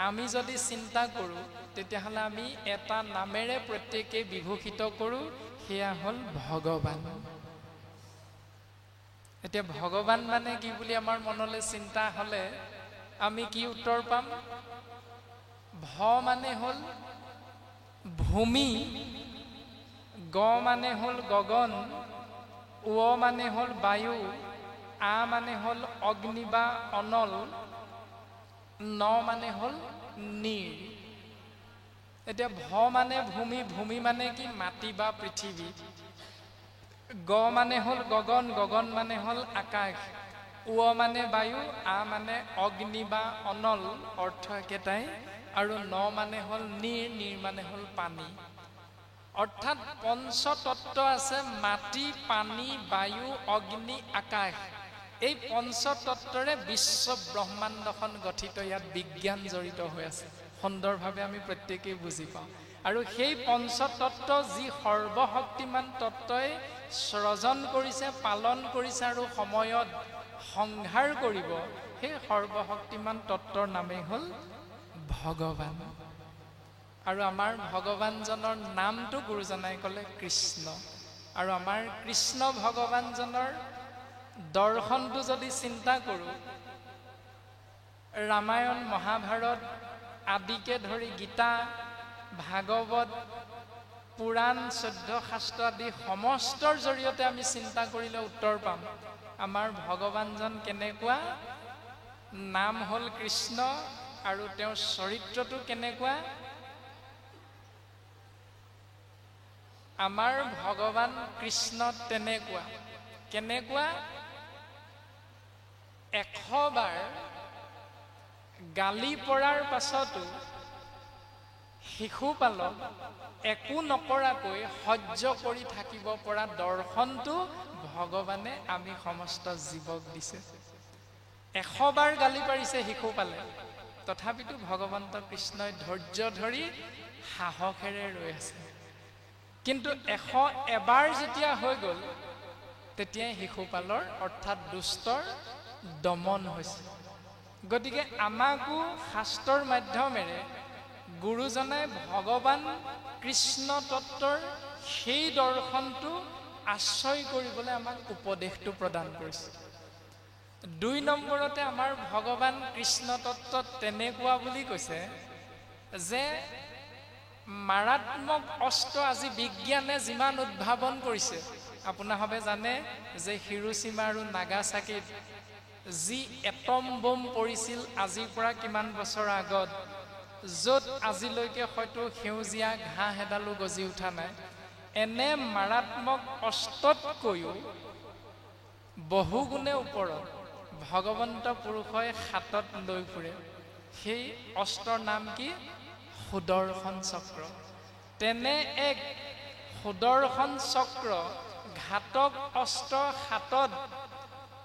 আমি যদি চিন্তা কৰোঁ, তেতিয়াহ'লে আমি এটা নামেৰে প্ৰত্যেকেই বিভূষিত কৰোঁ, সেয়া হ'ল ভগৱান। এতিয়া ভগৱান মানে কি বুলি আমাৰ মনলৈ চিন্তা হ'লে আমি কি উত্তৰ পাম? ভ মানে হ'ল ভূমি, গ মানে হ'ল গগন, উ মানে হ'ল বায়ু, আ মানে হ'ল অগ্নি বা অনল, ন মানে হ'ল নীৰ। এতিয়া ভ মানে ভূমি, ভূমি মানে কি? মাটি বা পৃথিৱী। গ মানে হ'ল গগন, গগন মানে হ'ল আকাশ। উ মানে বায়ু, আ মানে অগ্নি বা অনল, অৰ্থ একেটাই। আৰু ন মানে হ'ল নীৰ, নীৰ মানে হ'ল পানী। অৰ্থাৎ পঞ্চতত্ত্ব আছে, মাটি, পানী, বায়ু, অগ্নি, আকাশ। এই পঞ্চতত্ত্বৰে বিশ্ব ব্ৰহ্মাণ্ডখন গঠিত। ইয়াত বিজ্ঞান জড়িত হৈ আছে, সুন্দৰভাৱে আমি প্ৰত্যেকেই বুজি পাওঁ। আৰু সেই পঞ্চতত্ত্ব যি সৰ্বশক্তিমান তত্ত্বই সৃজন কৰিছে, পালন কৰিছে আৰু সময়ত সংহাৰ কৰিব, সেই সৰ্বশক্তিমান তত্ত্বৰ নামেই হ'ল ভগৱান। আৰু আমাৰ ভগৱানজনৰ নামটো গুৰুজনাই ক'লে কৃষ্ণ। আৰু আমাৰ কৃষ্ণ ভগৱানজনৰ দৰ্শনটো যদি চিন্তা কৰোঁ, ৰামায়ণ মহাভাৰত আদিকে ধৰি গীতা, ভাগৱত, পুৰাণ, 14 শাস্ত্ৰ আদি সমস্তৰ জৰিয়তে আমি চিন্তা কৰিলে উত্তৰ পাম, আমাৰ ভগৱানজন কেনেকুৱা, নাম হ'ল কৃষ্ণ, আৰু তেওঁৰ চৰিত্ৰটো কেনেকুৱা। আমাৰ ভগৱান কৃষ্ণ তেনেকুৱা, কেনেকুৱা? 100 বাৰ গালি পৰাৰ পাছতো শিশুপালক একো নকৰাকৈ সহ্য কৰি থাকিব পৰা দৰ্শনটো ভগৱানে আমি সমস্ত জীৱক দিছে। 100 বাৰ গালি পাৰিছে শিশুপালে, তথাপিতো ভগৱন্ত কৃষ্ণই ধৈৰ্য ধৰি সাহসেৰে ৰৈ আছে। কিন্তু 101 বাৰ যেতিয়া হৈ গ'ল, তেতিয়াই শিশুপালৰ অৰ্থাৎ দুষ্টৰ দমন হৈছে। গতিকে আমাকো শাস্ত্ৰৰ মাধ্যমেৰে গুৰুজনাই ভগৱান কৃষ্ণ তত্ত্বৰ সেই দৰ্শনটো আশ্ৰয় কৰিবলৈ আমাক উপদেশটো প্ৰদান কৰিছে। 2 নম্বৰতে আমাৰ ভগৱান কৃষ্ণ তত্ত্বত তেনেকুৱা বুলি কৈছে যে মাৰাত্মক অস্ত্ৰ আজি বিজ্ঞানে যিমান উদ্ভাৱন কৰিছে, আপোনাৰভাৱে জানে যে হিৰোশ্বিমা আৰু নাগাচাকিত যি এটম বোম পৰিছিল আজিৰ পৰা কিমান বছৰ আগত, য'ত আজিলৈকে হয়তো সেউজীয়া ঘাঁহ এডালো গজি উঠা নাই, এনে মাৰাত্মক অস্ত্ৰতকৈও বহুগুণে ওপৰত ভগৱন্ত পুৰুষই হাতত লৈ ফুৰে। সেই অস্ত্ৰৰ নাম কি? সুদৰ্শন চক্ৰ। তেনে এক সুদৰ্শন চক্ৰ ঘাতক অস্ত্ৰ হাতত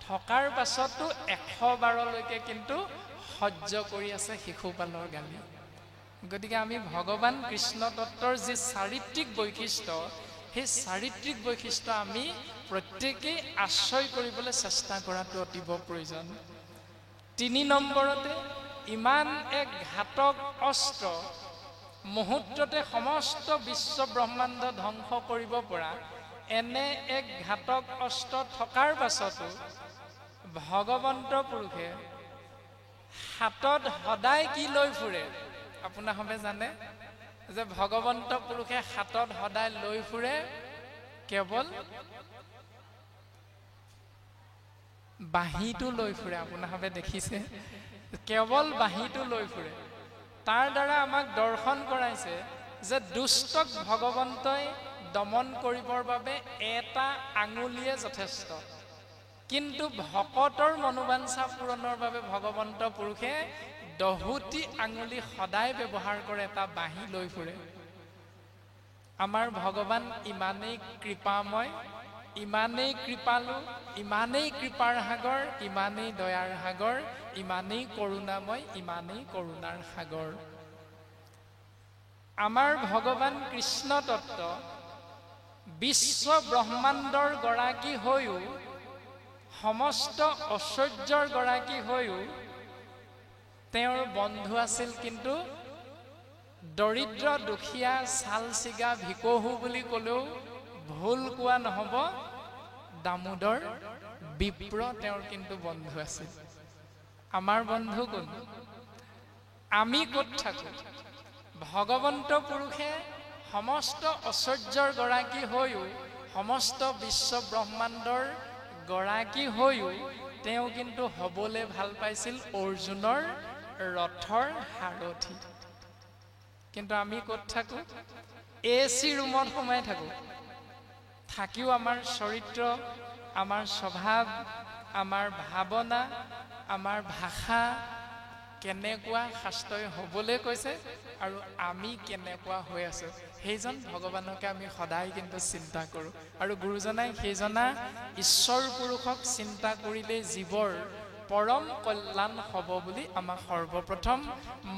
থকাৰ পাছতো 100 বাৰলৈকে কিন্তু সহ্য কৰি আছে শিশুপালৰ গালি। গতিকে আমি ভগৱান কৃষ্ণ তত্ত্বৰ যি চাৰিত্ৰিক বৈশিষ্ট্য, সেই চাৰিত্ৰিক বৈশিষ্ট্য আমি প্ৰত্যেকেই আশ্ৰয় কৰিবলৈ চেষ্টা কৰাটো অতীৱ প্ৰয়োজন। 3 নম্বৰতে ইমান এক ঘাতক অস্ত্ৰ, মুহূৰ্ততে সমস্ত বিশ্ব ব্ৰহ্মাণ্ড ধ্বংস কৰিব পৰা এনে এক ঘাতক অস্ত্ৰ থকাৰ পাছতো ভগৱন্ত পুৰুষে হাতত সদায় কি লৈ ফুৰে? আপোনাৰভাৱে জানে যে ভগৱন্ত পুৰুষে হাতত সদায় লৈ ফুৰে কেৱল বাঁহীটো লৈ ফুৰে। আপোনাৰভাৱে দেখিছে, কেৱল বাঁহীটো লৈ ফুৰে। তাৰ দ্বাৰা আমাক দৰ্শন কৰাইছে যে দুষ্টক ভগৱন্তই দমন কৰিবৰ বাবে এটা আঙুলিয়ে যথেষ্ট, কিন্তু ভকতৰ মনোবাঞ্ছা পূৰণৰ বাবে ভগৱন্ত পুৰুষে 10টি আঙুলি সদায় ব্যৱহাৰ কৰে, এটা বাঁহী লৈ ফুৰে। আমাৰ ভগৱান ইমানেই কৃপাময়, ইমানেই কৃপালু, ইমানেই কৃপাৰ সাগৰ, ইমানেই দয়াৰ সাগৰ, ইমানেই কৰোণাময়, ইমানেই কৰোণাৰ সাগৰ। আমাৰ ভগৱান কৃষ্ণ তত্ত্ব বিশ্ব ব্ৰহ্মাণ্ডৰ গৰাকী হৈও, সমস্ত ঐশ্বৰ্যৰ গৰাকী হৈও তেওঁৰ বন্ধু আছিল কিন্তু দৰিদ্ৰ দুখীয়া ছাল ছিগা ভিকহু বুলি ক'লেও ভুল কোৱা নহ'ব, দামোদৰ বিপ্ৰ তেওঁৰ কিন্তু বন্ধু আছিল। আমাৰ বন্ধু কোন? আমি ক'ত থাকো? ভগৱন্ত পুৰুষে সমস্ত ঐশ্বৰ্যৰ গৰাকী হৈও, সমস্ত বিশ্ব ব্ৰহ্মাণ্ডৰ গৰাকী হৈও তেওঁ কিন্তু হ'বলৈ ভাল পাইছিল অৰ্জুনৰ ৰথৰ সাৰথি। কিন্তু আমি ক'ত থাকো? AC ৰুমত সোমাই থাকো। থাকিও আমাৰ চৰিত্ৰ, আমাৰ স্বভাৱ, আমাৰ ভাৱনা, আমাৰ ভাষা কেনেকুৱা শাস্ত্ৰই হ'বলৈ কৈছে আৰু আমি কেনেকুৱা হৈ আছো, সেইজন ভগৱানকে আমি সদায় কিন্তু চিন্তা কৰোঁ। আৰু গুৰুজনাই সেইজনা ঈশ্বৰ পুৰুষক চিন্তা কৰিলে জীৱৰ পৰম কল্যাণ হ'ব বুলি আমাক সৰ্বপ্ৰথম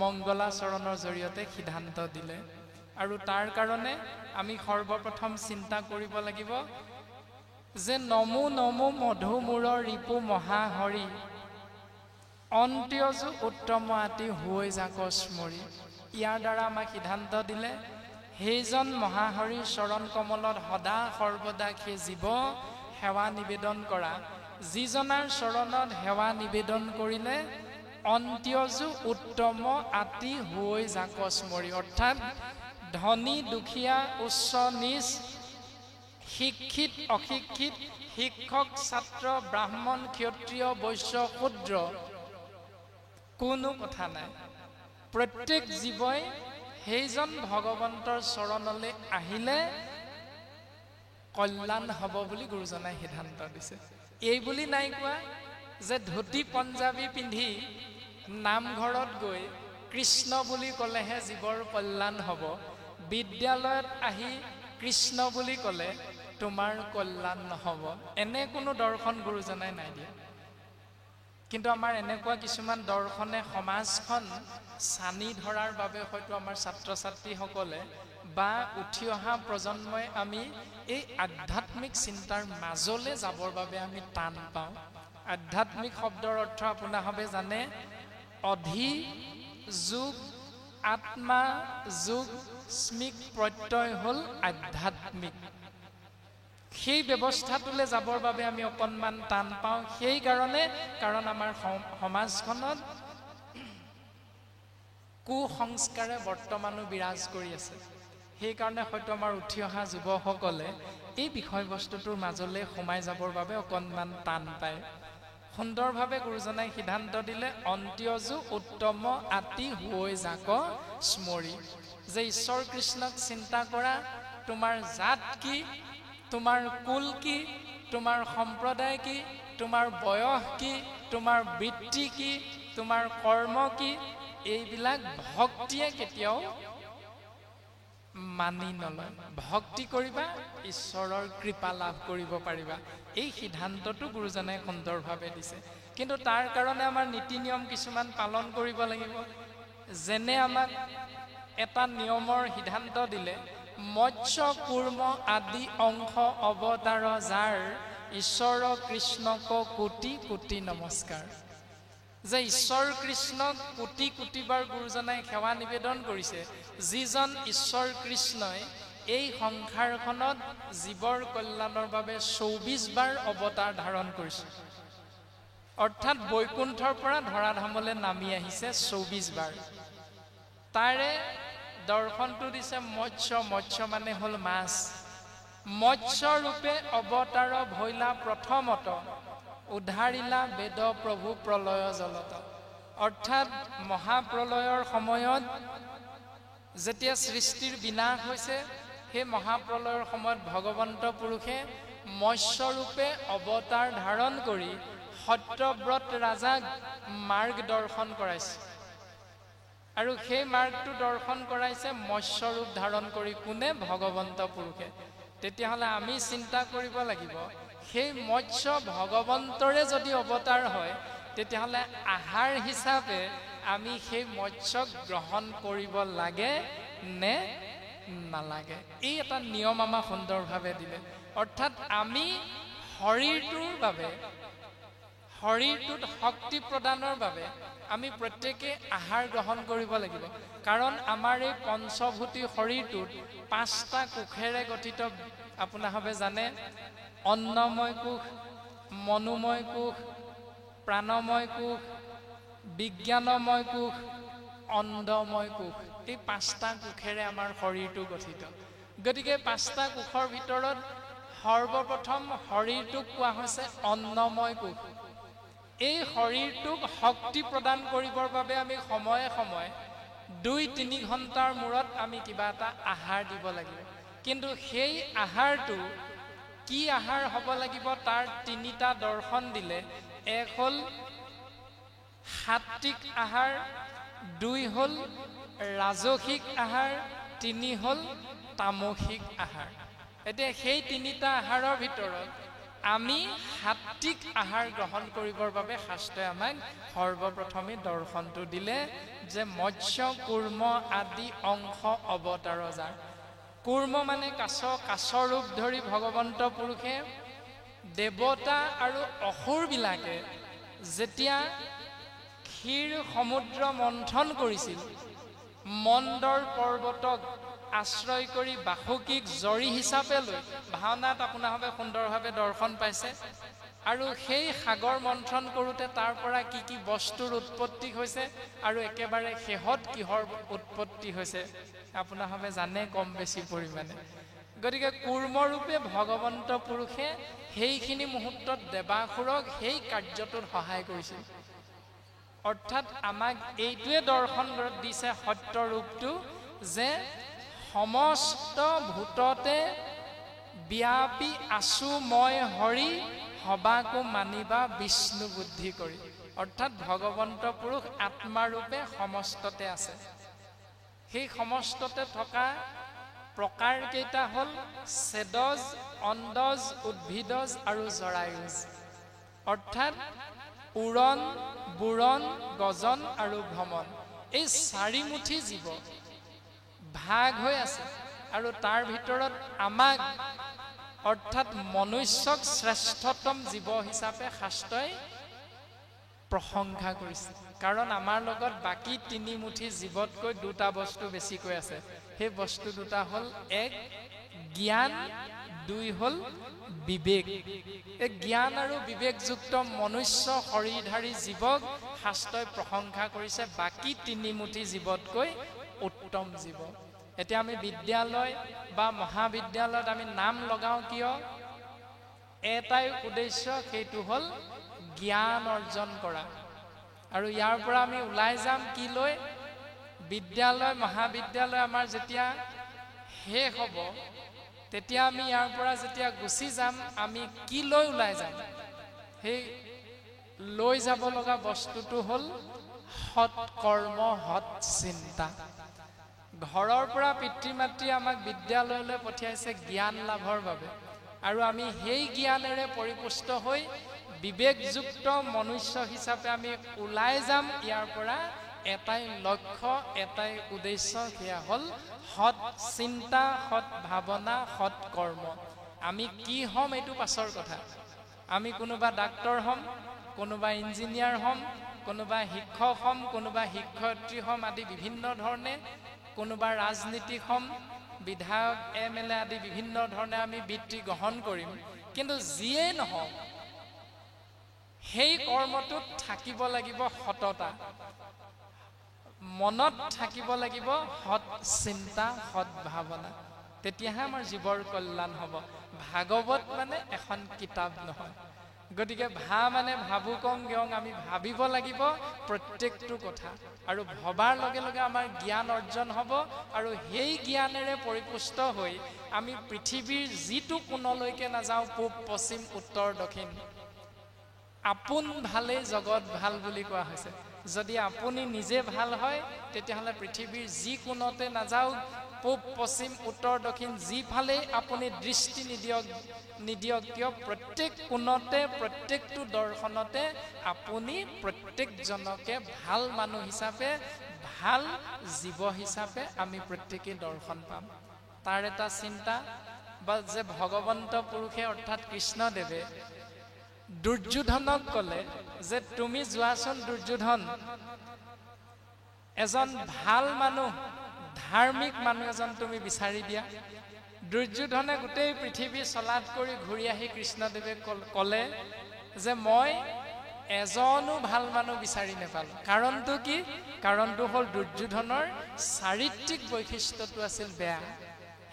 মংগলাচৰণৰ জৰিয়তে সিদ্ধান্ত দিলে। আৰু তাৰ কাৰণে আমি সৰ্বপ্ৰথম চিন্তা কৰিব লাগিব যে নমো নমো মধুমূৰ ৰিপু মহাহৰি, অন্ত্যজু উত্তম আতি হৈ যাক স্মৰি। ইয়াৰ দ্বাৰা আমাক সিদ্ধান্ত দিলে সেইজন মহাহৰিৰ চৰণ কমলত সদা সৰ্বদা সেই জীৱ সেৱা নিবেদন কৰা, যিজনাৰ চৰণত সেৱা নিবেদন কৰিলে অন্ত্যজু উত্তম আতি হৈ যাক স্মৰি। অৰ্থাৎ ধনী দুখীয়া, উচ্চ নিচ, শিক্ষিত অশিক্ষিত, শিক্ষক ছাত্ৰ, ব্ৰাহ্মণ ক্ষত্ৰিয় বৈশ্য শূদ্ৰ, কোনো কথা নাই। প্ৰত্যেক জীৱই সেইজন ভগৱন্তৰ চৰণলৈ আহিলে কল্যাণ হ'ব বুলি গুৰুজনাই সিদ্ধান্ত দিছে। এই বুলি নাই কোৱা যে ধুতি পঞ্জাবী পিন্ধি নামঘৰত গৈ কৃষ্ণ বুলি ক'লেহে জীৱৰ কল্যাণ হ'ব, বিদ্যালয়ত আহি কৃষ্ণ বুলি ক'লে তোমাৰ কল্যাণ নহ'ব, এনে কোনো দৰ্শন গুৰুজনাই নাই দিয়া। কিন্তু আমাৰ এনেকুৱা কিছুমান দৰ্শনে সমাজখন চানি ধৰাৰ বাবে হয়তো আমাৰ ছাত্ৰ ছাত্ৰীসকলে বা উঠি অহা প্ৰজন্মই আমি এই আধ্যাত্মিক চিন্তাৰ মাজলৈ যাবৰ বাবে আমি টান পাওঁ। আধ্যাত্মিক শব্দৰ অৰ্থ আপোনাৰভাৱে জানে, অধি যোগ আত্মা যোগ স্মিক প্ৰত্যয় হ'ল আধ্যাত্মিক। সেই ব্যৱস্থাটোলৈ যাবৰ বাবে আমি অকণমান টান পাওঁ। সেইকাৰণে কাৰণ আমাৰ সমাজখনত কুসংস্কাৰে বৰ্তমানো বিৰাজ কৰি আছে। সেইকাৰণে হয়তো আমাৰ উঠি অহা যুৱকসকলে এই বিষয়বস্তুটোৰ মাজলৈ সোমাই যাবৰ বাবে অকণমান টান পায়। সুন্দৰভাৱে গুৰুজনাই সিদ্ধান্ত দিলে অন্ত্যজু উত্তম আতি হৈ যাক স্মৰি, যে ঈশ্বৰ কৃষ্ণক চিন্তা কৰা, তোমাৰ জাত কি, তোমাৰ কুল কি, তোমাৰ সম্প্ৰদায় কি, তোমাৰ বয়স কি, তোমাৰ বৃত্তি কি, তোমাৰ কৰ্ম কি, এইবিলাক ভক্তিয়ে কেতিয়াও মানি নলয়। ভক্তি কৰিবা, ঈশ্বৰৰ কৃপা লাভ কৰিব পাৰিবা। এই সিদ্ধান্তটো গুৰুজনাই সুন্দৰভাৱে দিছে। কিন্তু তাৰ কাৰণে আমাৰ নীতি নিয়ম কিছুমান পালন কৰিব লাগিব। যেনে আমাক এটা নিয়মৰ সিদ্ধান্ত দিলে, মৎস্য কুৰ্ম আদি অংশ অৱতাৰ যাৰ, ঈশ্বৰ কৃষ্ণক কোটি কোটি নমস্কাৰ। যে ঈশ্বৰ কৃষ্ণক কোটি কোটিবাৰ গুৰুজনাই সেৱা নিবেদন কৰিছে, যিজন ঈশ্বৰ কৃষ্ণই এই সংসাৰখনত জীৱৰ কল্যাণৰ বাবে ২৪ বাৰ অৱতাৰ ধাৰণ কৰিছে। অৰ্থাৎ বৈকুণ্ঠৰ পৰা ধৰাধামলৈ নামি আহিছে ২৪ বাৰ। তাৰে দৰ্শনটো দিছে মৎস্য, মৎস্য মানে হ'ল মাছ। মৎস্য ৰূপে অৱতাৰ ভৈলা প্ৰথমত, উদ্ধাৰিলা বেদ প্ৰভু প্ৰলয় জলত। অৰ্থাৎ মহাপ্ৰলয়ৰ সময়ত যেতিয়া সৃষ্টিৰ বিনাশ হৈছে, সেই মহাপ্ৰলয়ৰ সময়ত ভগৱন্ত পুৰুষে মৎস্যৰূপে অৱতাৰ ধাৰণ কৰি সত্যব্ৰত ৰাজাক মাৰ্গ দৰ্শন কৰাইছে। আৰু সেই মাৰ্গটো দৰ্শন কৰাইছে মৎস্যৰূপ ধাৰণ কৰি কোনে? ভগৱন্ত পুৰুষে। তেতিয়াহ'লে আমি চিন্তা কৰিব লাগিব, সেই মৎস্য ভগৱন্তৰে যদি অৱতাৰ হয়, তেতিয়াহ'লে আহাৰ হিচাপে আমি সেই মৎস্যক গ্ৰহণ কৰিব লাগে নে নালাগে? এই এটা নিয়ম আমাক সুন্দৰভাৱে দিলে। অৰ্থাৎ আমি শৰীৰটোৰ বাবে, শৰীৰটোত শক্তি প্ৰদানৰ বাবে আমি প্ৰত্যেকে আহাৰ গ্ৰহণ কৰিব লাগিব। কাৰণ আমাৰ এই পঞ্চভূতি শৰীৰটোত ৫টা কোষেৰে গঠিত। আপোনাৰভাৱে জানে, অন্নময় কোষ, মনোময় কোষ, প্ৰাণময় কোষ, বিজ্ঞানময় কোষ, অণ্ডময় কোষ। এই 5টা কোষেৰে আমাৰ শৰীৰটো গঠিত। গতিকে 5টা কোষৰ ভিতৰত সৰ্বপ্ৰথম শৰীৰটোক কোৱা হৈছে অন্নময় কোষ। এই শৰীৰটোক শক্তি প্ৰদান কৰিবৰ বাবে আমি সময়ে সময়ে 2-3 ঘণ্টাৰ মূৰত আমি কিবা এটা আহাৰ দিব লাগিব। কিন্তু সেই আহাৰটো কি আহাৰ হ'ব লাগিব তাৰ 3টা দৰ্শন দিলে। এক হ'ল সাত্বিক আহাৰ, 2 হ'ল ৰাজসিক আহাৰ, 3 হ'ল তামসিক আহাৰ। এতিয়া সেই 3টা আহাৰৰ ভিতৰত আমি সাত্বিক আহাৰ গ্ৰহণ কৰিবৰ বাবে শাস্ত্ৰই আমাক সৰ্বপ্ৰথমে দৰ্শনটো দিলে যে মৎস্য কুৰ্ম আদি অংশ অৱতাৰ যাৰ। কুৰ্ম মানে কাছ, কাছৰ ৰূপ ধৰি ভগৱন্ত পুৰুষে দেৱতা আৰু অসুৰবিলাকে যেতিয়া ক্ষীৰ সমুদ্ৰ মন্থন কৰিছিল, মন্দৰ পৰ্বতক আশ্ৰয় কৰি বাসুকীক জৰী হিচাপে লৈ, ভাওনাত আপোনালোকে সুন্দৰভাৱে দৰ্শন পাইছে। আৰু সেই সাগৰ মন্থন কৰোঁতে তাৰ পৰা কি কি বস্তুৰ উৎপত্তি হৈছে আৰু একেবাৰে শেহত কিহৰ উৎপত্তি হৈছে আপোনালোকে জানে কম বেছি পৰিমাণে। গতিকে কুৰ্মৰূপে ভগৱন্ত পুৰুষে সেইখিনি মুহূৰ্তত দেৱাসুৰক সেই কাৰ্যটোত সহায় কৰিছিল। অৰ্থাৎ আমাক এইটোৱে দৰ্শন দিছে সত্য ৰূপটো যে সমস্ত ভূততে ব্যাপী আছো মই হৰি, সবাকো মানিবা বিষ্ণু বুদ্ধি কৰি। অৰ্থাৎ ভগৱন্ত পুৰুষ আত্মাৰূপে সমস্ততে আছে। সেই সমস্ততে থকা প্ৰকাৰ কেইটা হ'ল ছেদজ, অণ্ডজ, উদ্ভিদজ আৰু জৰায়ুজ। অৰ্থাৎ উৰণ, বুৰণ, গজন আৰু ভ্ৰমণ। এই 4 মুঠি জীৱ ভাগ হৈ আছে আৰু তাৰ ভিতৰত আমাক অৰ্থাৎ মনুষ্যক শ্ৰেষ্ঠতম জীৱ হিচাপে শাস্ত্ৰই প্ৰশংসা কৰিছে। কাৰণ আমাৰ লগত বাকী 3 মুঠি জীৱতকৈ 2টা বস্তু বেছিকৈ আছে। সেই বস্তু 2টা হ'ল, 1 জ্ঞান, 2 হ'ল বিবেক। এই জ্ঞান আৰু বিবেকযুক্ত মনুষ্য শৰীৰধাৰী জীৱক শাস্ত্ৰই প্ৰশংসা কৰিছে বাকী 3 মুঠি জীৱতকৈ উত্তম জীৱ। এতিয়া আমি বিদ্যালয় বা মহাবিদ্যালয়ত আমি নাম লগাওঁ কিয়? এটাই উদ্দেশ্য, সেইটো হ'ল জ্ঞান অৰ্জন কৰা। আৰু ইয়াৰ পৰা আমি ওলাই যাম কি লৈ? বিদ্যালয় মহাবিদ্যালয় আমাৰ যেতিয়া শেষ হ'ব তেতিয়া আমি ইয়াৰ পৰা যেতিয়া গুচি যাম আমি কি লৈ ওলাই যাম? সেই লৈ যাব লগা বস্তুটো হ'ল সৎ কৰ্ম, সৎ চিন্তা। ঘৰৰ পৰা পিতৃ মাতৃ আমাক বিদ্যালয়লৈ পঠিয়াইছে জ্ঞান লাভৰ বাবে, আৰু আমি সেই জ্ঞানেৰে পৰিপুষ্ট হৈ বিবেকযুক্ত মনুষ্য হিচাপে আমি ওলাই যাম ইয়াৰ পৰা এটাই লক্ষ্য, এটাই উদ্দেশ্য, সেয়া হ'ল সৎ চিন্তা, সৎ ভাৱনা, সৎ কৰ্ম। আমি কি হ'ম এইটো পাছৰ কথা। আমি কোনোবা ডাক্তৰ হ'ম, কোনোবা ইঞ্জিনিয়াৰ হ'ম, কোনোবা শিক্ষক হ'ম, কোনোবা শিক্ষয়িত্ৰী হ'ম আদি বিভিন্ন ধৰণে, কোনোবা ৰাজনীতিক হ'ম, বিধায়ক MLA আদি বিভিন্ন ধৰণে আমি বৃত্তি গ্ৰহণ কৰিম। কিন্তু যিয়েই নহওক সেই কৰ্মটোত থাকিব লাগিব সততা, মনত থাকিব লাগিব সৎ চিন্তা, সৎ ভাৱনা। তেতিয়াহে আমাৰ জীৱৰ কল্যাণ হ'ব। ভাগৱত মানে এখন কিতাপ নহয়। গতিকে মানে ভাবুকং জ্ঞং, আমি ভাবিব লাগিব প্ৰত্যেকটো কথা, আৰু ভবাৰ লগে লগে আমাৰ জ্ঞান অৰ্জন হ'ব। আৰু সেই জ্ঞানেৰে পৰিপুষ্ট হৈ আমি পৃথিৱীৰ যিটো কোণলৈকে নাযাওঁ, পূব, পশ্চিম, উত্তৰ, দক্ষিণ, আপোন ভালেই জগত ভাল বুলি কোৱা হৈছে। যদি আপুনি নিজে ভাল হয় তেতিয়াহ'লে পৃথিৱীৰ যি কোণতে নাযাওক, পূব, পশ্চিম, উত্তৰ, দক্ষিণ যিফালেই আপুনি দৃষ্টি নিদিয়ক কিয়, প্ৰত্যেক কোণতে, প্ৰত্যেকটো দৰ্শনতে আপুনি প্ৰত্যেকজনকে ভাল মানুহ হিচাপে, ভাল জীৱ হিচাপে আমি প্ৰত্যেকেই দৰ্শন পাম। তাৰ এটা চিন্তা বা যে ভগৱন্ত পুৰুষে অৰ্থাৎ কৃষ্ণদেৱে দুৰ্যোধনক ক'লে যে তুমি যোৱাচোন দুৰ্যোধন, এজন ভাল মানুহ, ধাৰ্মিক মানুহ এজন তুমি বিচাৰি দিয়া। দুৰ্যোধনে গোটেই পৃথিৱী চলাত কৰি ঘূৰি আহি কৃষ্ণদেৱে ক'লে যে মই এজনো ভাল মানুহ বিচাৰি নাপালোঁ। কাৰণটো কি? কাৰণটো হ'ল দুৰ্যোধনৰ চাৰিত্ৰিক বৈশিষ্ট্যটো আছিল বেয়া।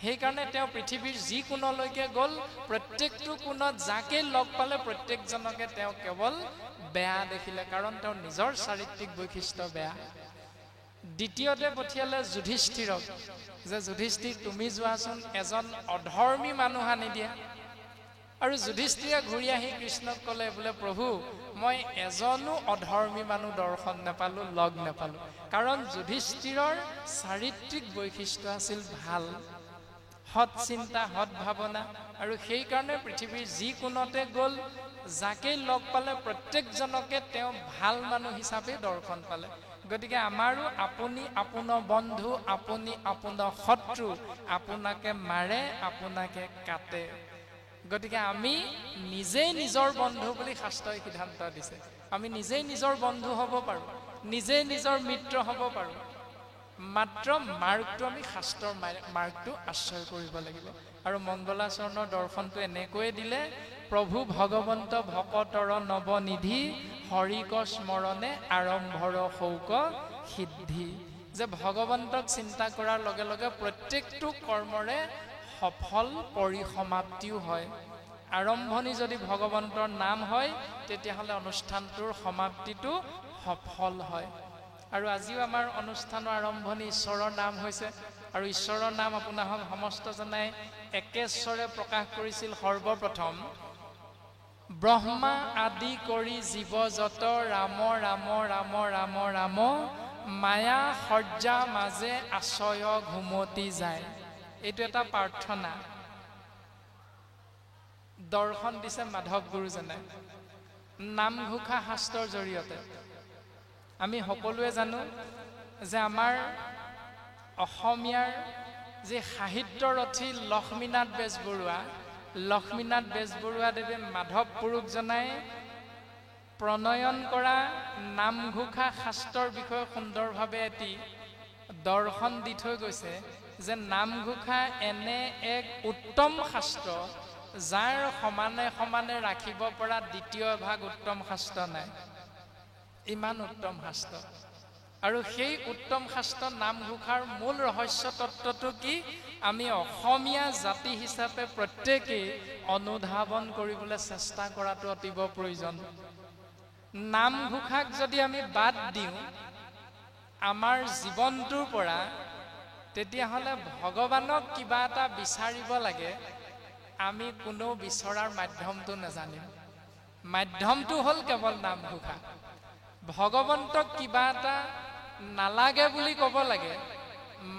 সেইকাৰণে তেওঁ পৃথিৱীৰ যি কোণলৈকে গ'ল, প্ৰত্যেকটো কোণত যাকে লগ পালে প্ৰত্যেকজনকে তেওঁ কেৱল বেয়া দেখিলে, কাৰণ তেওঁৰ নিজৰ চাৰিত্ৰিক বৈশিষ্ট্য বেয়া। দ্বিতীয়তে পঠিয়ালে যুধিষ্ঠিৰক, যে যুধিষ্ঠিৰ তুমি যোৱাচোন, এজন অধৰ্মী মানুহ আনি দিয়া। আৰু যুধিষ্ঠিৰে ঘূৰি আহি কৃষ্ণক ক'লে, বোলে প্ৰভু মই এজনো অধৰ্মী মানুহ দৰ্শন নাপালোঁ, লগ নাপালোঁ। কাৰণ যুধিষ্ঠিৰৰ চাৰিত্ৰিক বৈশিষ্ট্য আছিল ভাল, সৎ চিন্তা, সৎ ভাৱনা। আৰু সেইকাৰণে পৃথিৱীৰ যি কোণতে গ'ল, যাকেই লগ পালে প্ৰত্যেকজনকে তেওঁ ভাল মানুহ হিচাপে দৰ্শন পালে। গতিকে আমাৰো আপুনি আপোনাৰ বন্ধু, আপুনি আপোনাৰ শত্ৰু, আপোনাকে মাৰে, আপোনাকে কাটে। গতিকে আমি নিজেই নিজৰ বন্ধু বুলি শাস্ত্ৰই সিদ্ধান্ত দিছে। আমি নিজেই নিজৰ বন্ধু হ'ব পাৰোঁ, নিজেই নিজৰ মিত্ৰ হ'ব পাৰোঁ। মাত্ৰ মাৰ্গটো আমি শাস্ত্ৰৰ মাৰ্গটো আশ্ৰয় কৰিব লাগিব। আৰু মংগলাচৰণৰ দৰ্শনটো এনেকৈয়ে দিলে, প্ৰভু ভগৱন্ত ভকতৰ নৱনিধি, হৰিক স্মৰণে আৰম্ভৰ শৌক সিদ্ধি। যে ভগৱন্তক চিন্তা কৰাৰ লগে লগে প্ৰত্যেকটো কৰ্মৰে সফল পৰিসমাপ্তিও হয়। আৰম্ভণি যদি ভগৱন্তৰ নাম হয়, তেতিয়াহ'লে অনুষ্ঠানটোৰ সমাপ্তিটো সফল হয়। আৰু আজিও আমাৰ অনুষ্ঠানৰ আৰম্ভণি ঈশ্বৰৰ নাম হৈছে। আৰু ঈশ্বৰৰ নাম আপোনাক সমস্ত জনাই একেশ্বৰে প্ৰকাশ কৰিছিল। সৰ্বপ্ৰথম ব্ৰহ্মা আদি কৰি জীৱ যত, ৰাম ৰাম ৰাম ৰাম ৰাম, মায়া সজ্জা মাজে আশ্ৰয় ঘুমতি যায়। এইটো এটা প্ৰাৰ্থনা দৰ্শন দিছে মাধৱ গুৰুজনে নামঘোষা শাস্ত্ৰৰ জৰিয়তে। আমি সকলোৱে জানো যে আমাৰ অসমীয়াৰ যি সাহিত্যৰথী লক্ষ্মীনাথ বেজবৰুৱা, লক্ষ্মীনাথ বেজবৰুৱাদেৱে মাধৱ পুৰুষজনাই প্ৰণয়ন কৰা নামঘোষা শাস্ত্ৰৰ বিষয়ে সুন্দৰভাৱে এটি দৰ্শন দি থৈ গৈছে, যে নামঘোষা এনে এক উত্তম শাস্ত্ৰ, যাৰ সমানে সমানে ৰাখিব পৰা দ্বিতীয় ভাগ উত্তম শাস্ত্ৰ নাই। ইমান উত্তম শাস্ত্ৰ। আৰু সেই উত্তম শাস্ত্ৰ নামঘোষাৰ মূল ৰহস্য তত্ত্বটো কি? আমি অসমীয়া জাতি হিচাপে প্ৰত্যেকেই অনুধাৱন কৰিবলৈ চেষ্টা কৰাটো অতীৱ প্ৰয়োজন। নামঘোষাক যদি আমি বাদ দিওঁ আমাৰ জীৱনটোৰ পৰা, তেতিয়াহ'লে ভগৱানক কিবা এটা বিচাৰিব লাগে, আমি কোনো বিচৰাৰ মাধ্যমটো নাজানিম। মাধ্যমটো হ'ল কেৱল নামঘোষা। ভগৱন্তক কিবা এটা নালাগে বুলি ক'ব লাগে,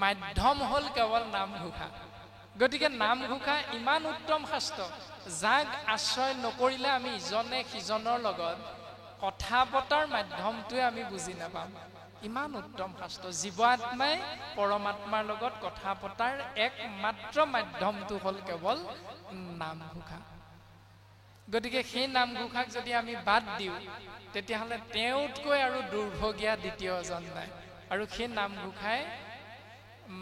মাধ্যম হ'ল কেৱল নামঘোষা। গতিকে নামঘোষা ইমান উত্তম শাস্ত্ৰ, যাক আশ্ৰয় নকৰিলে আমি ইজনে সিজনৰ লগত কথা পতাৰ মাধ্যমটোৱে আমি বুজি নাপাম। ইমান উত্তম শাস্ত্ৰ। জীৱাত্মাই পৰমাত্মাৰ লগত কথা পতাৰ একমাত্ৰ মাধ্যমটো হ'ল কেৱল নামঘোষা। গতিকে সেই নামঘোষাক যদি আমি বাদ দিওঁ, তেতিয়াহ'লে তেওঁতকৈ আৰু দুৰ্ভগীয়া দ্বিতীয় এজন নাই। আৰু সেই নামঘোষাই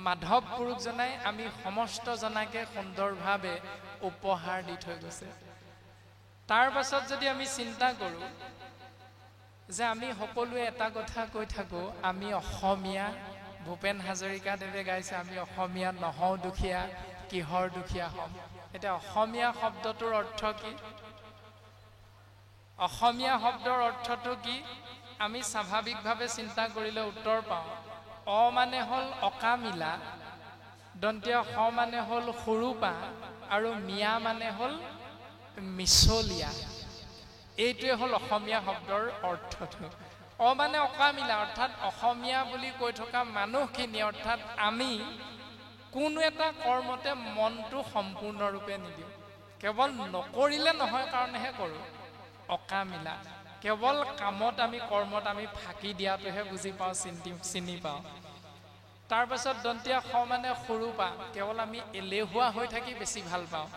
মাধৱ পুৰুষজনাই আমি সমস্ত জনাকে সুন্দৰভাৱে উপহাৰ দি থৈ গৈছে। তাৰ পাছত যদি আমি চিন্তা কৰোঁ যে আমি সকলোৱে এটা কথা কৈ থাকোঁ, আমি অসমীয়া। ভূপেন হাজৰিকাদেৱে গাইছে, আমি অসমীয়া নহওঁ দুখীয়া, কিহৰ দুখীয়া হ'ম। এতিয়া অসমীয়া শব্দটোৰ অৰ্থ কি? অসমীয়া শব্দৰ অৰ্থটো কি? আমি স্বাভাৱিকভাৱে চিন্তা কৰিলে উত্তৰ পাওঁ। অ মানে হ'ল অকামিলা, দন্তীয় স মানে হ'ল সৰুপা, আৰু মিয়া মানে হ'ল মিছলীয়া। এইটোৱে হ'ল অসমীয়া শব্দৰ অৰ্থটো। অ মানে অকামিলা, অৰ্থাৎ অসমীয়া বুলি কৈ থকা মানুহখিনি, অৰ্থাৎ আমি কোনো এটা কৰ্মতে মনটো সম্পূৰ্ণৰূপে নিদিওঁ। কেৱল নকৰিলে নহয় কাৰণেহে কৰোঁ। অকামিলা, কেৱল কামত আমি কৰ্মত আমি ফাঁকি দিয়াটোহে বুজি পাওঁ, চিনি পাওঁ। তাৰ পাছত দন্তীয়া স মানে সৰুপা, কেৱল আমি এলেহুৱা হৈ থাকি বেছি ভাল পাওঁ।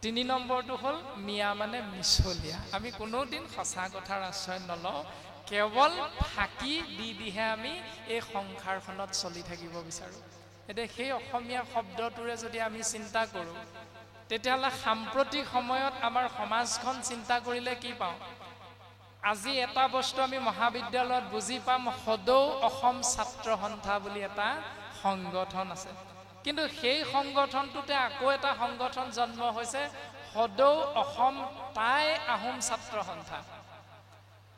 3 নম্বৰটো হ'ল মিয়া মানে মিছলীয়া, আমি কোনোদিন সঁচা কথাৰ আশ্ৰয় নলওঁ, কেৱল ফাঁকি দি দিহে আমি এই সংসাৰখনত চলি থাকিব বিচাৰোঁ। এতিয়া সেই অসমীয়া শব্দটোৰে যদি আমি চিন্তা কৰোঁ, তেতিয়াহ'লে সাম্প্ৰতিক সময়ত আমাৰ সমাজখন চিন্তা কৰিলে কি পাওঁ? আজি এটা বস্তু আমি মহাবিদ্যালয়ত বুজি পাম, সদৌ অসম ছাত্ৰ সন্থা বুলি এটা সংগঠন আছে। কিন্তু সেই সংগঠনটোতে আকৌ এটা সংগঠন জন্ম হৈছে, সদৌ অসম টাই আহোম ছাত্ৰ সন্থা।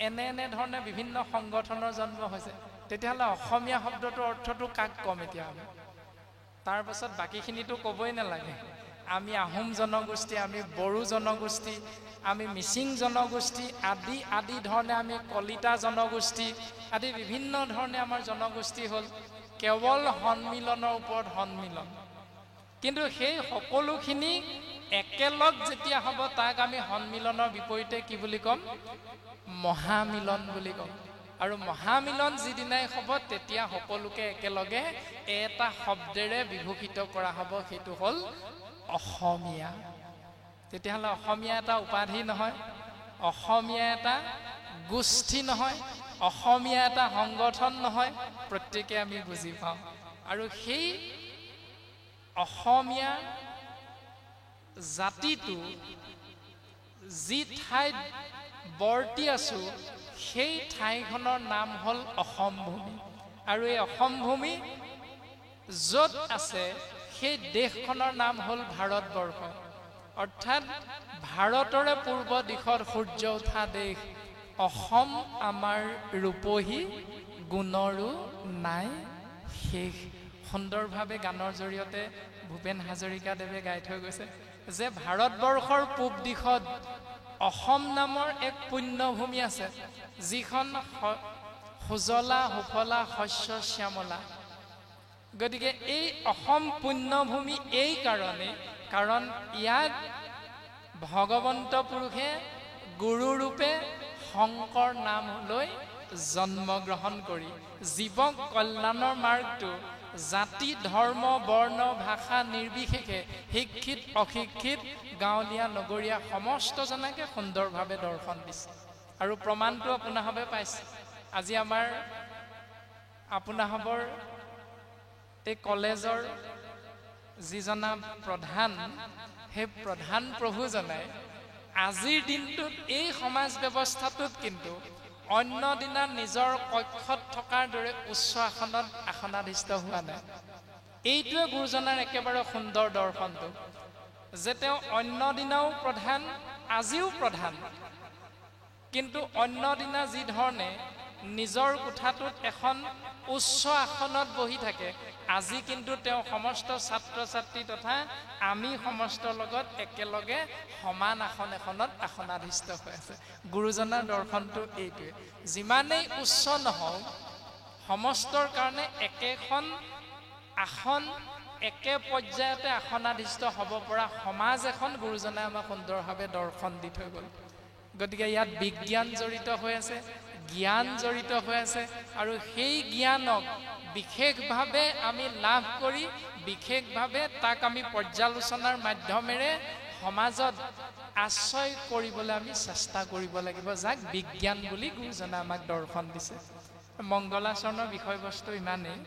এনে ধৰণে বিভিন্ন সংগঠনৰ জন্ম হৈছে। তেতিয়াহ'লে অসমীয়া শব্দটোৰ অৰ্থটো কাক কম এতিয়া আমি? তাৰপাছত বাকীখিনিতো ক'বই নালাগে। আমি আহোম জনগোষ্ঠী, আমি বড়ো জনগোষ্ঠী, আমি মিচিং জনগোষ্ঠী আদি ধৰণে আমি কলিতা জনগোষ্ঠী আদি বিভিন্ন ধৰণে আমাৰ জনগোষ্ঠী হ'ল। কেৱল সন্মিলনৰ ওপৰত সন্মিলন। কিন্তু সেই সকলোখিনি একেলগ যেতিয়া হ'ব তাক আমি সন্মিলনৰ বিপৰীতে কি বুলি ক'ম? মহামিলন বুলি ক'ম। আৰু মহামিলন যিদিনাই হ'ব তেতিয়া সকলোকে একেলগে এটা শব্দেৰে বিভূষিত কৰা হ'ব, সেইটো হ'ল অসমীয়া। তেতিয়াহ'লে অসমীয়া এটা উপাধি নহয়, অসমীয়া এটা গোষ্ঠী নহয়, অসমীয়া এটা সংগঠন নহয়, প্ৰত্যেকে আমি বুজি পাওঁ। আৰু সেই অসমীয়া জাতিটো যি ঠাইত বৰ্তি আছো সেই ঠাইখনৰ নাম হ'ল অসম ভূমি। আৰু এই অসম ভূমি য'ত আছে সেই দেশখনৰ নাম হ'ল ভাৰতবৰ্ষ। অৰ্থাৎ ভাৰতৰে পূৰ্ব দিশত সূৰ্য উঠা দেশ অসম আমাৰ ৰূপহী গুণৰো নাই শেষ। সুন্দৰভাৱে গানৰ জৰিয়তে ভূপেন হাজৰিকাদেৱে গাই থৈ গৈছে যে ভাৰতবৰ্ষৰ পূব দিশত অসম নামৰ এক পুণ্যভূমি আছে, যিখন সুজলা সুফলা শস্য শ্যামলা। গতিকে এই অসম পুণ্যভূমি এই কাৰণে, কাৰণ ইয়াত ভগৱন্ত পুৰুষে গুৰুৰূপে শংকৰ নাম লৈ জন্মগ্ৰহণ কৰি জীৱক কল্যাণৰ মাৰ্গটো জাতি ধৰ্ম বৰ্ণ ভাষা নিৰ্বিশেষে শিক্ষিত অশিক্ষিত গাঁৱলীয়া নগৰীয়া সমস্তজনকে সুন্দৰভাৱে দৰ্শন দিছে। আৰু প্ৰমাণটো আপোনাসৱে পাইছে। আজি আমাৰ আপোনাসৱৰ এই কলেজৰ যিজনা প্ৰধান, সেই প্ৰধান প্ৰভুজনাই আজিৰ দিনটোত এই সমাজ ব্যৱস্থাটোত কিন্তু অন্য দিনা নিজৰ কক্ষত থকাৰ দৰে উচ্চ আসনত আসনাধিষ্ঠ হোৱা নাই। এইটোৱে গুৰুজনাৰ একেবাৰে সুন্দৰ দৰ্শনটো, যে তেওঁ অন্য দিনাও প্ৰধান, আজিও প্ৰধান। কিন্তু অন্য দিনা যি ধৰণে নিজৰ কোঠাটোত এখন উচ্চ আসনত বহি থাকে, আজি কিন্তু তেওঁ সমস্ত ছাত্ৰ ছাত্ৰী তথা আমি সমস্তৰ লগত একেলগে সমান আসন এখনত আসনাধিষ্ঠ হৈ আছে। গুৰুজনাৰ দৰ্শনটো এইটোৱে, যিমানেই উচ্চ নহওক সমস্তৰ কাৰণে একেখন আসন একে পৰ্যায়তে আসনাধিষ্ঠ হ'ব পৰা সমাজ এখন গুৰুজনাই আমাক সুন্দৰভাৱে দৰ্শন দি থৈ গ'ল। গতিকে ইয়াত বিজ্ঞান জড়িত হৈ আছে, জ্ঞান জড়িত হৈ আছে, আৰু সেই জ্ঞানক বিশেষভাৱে আমি লাভ কৰি বিশেষভাৱে তাক আমি পৰ্যালোচনাৰ মাধ্যমেৰে সমাজত আশ্ৰয় কৰিবলৈ আমি চেষ্টা কৰিব লাগিব, যাক বিজ্ঞান বুলি গুৰুজনাই আমাক দৰ্শন দিছে। মংগলাচৰণৰ বিষয়বস্তু ইমানেই।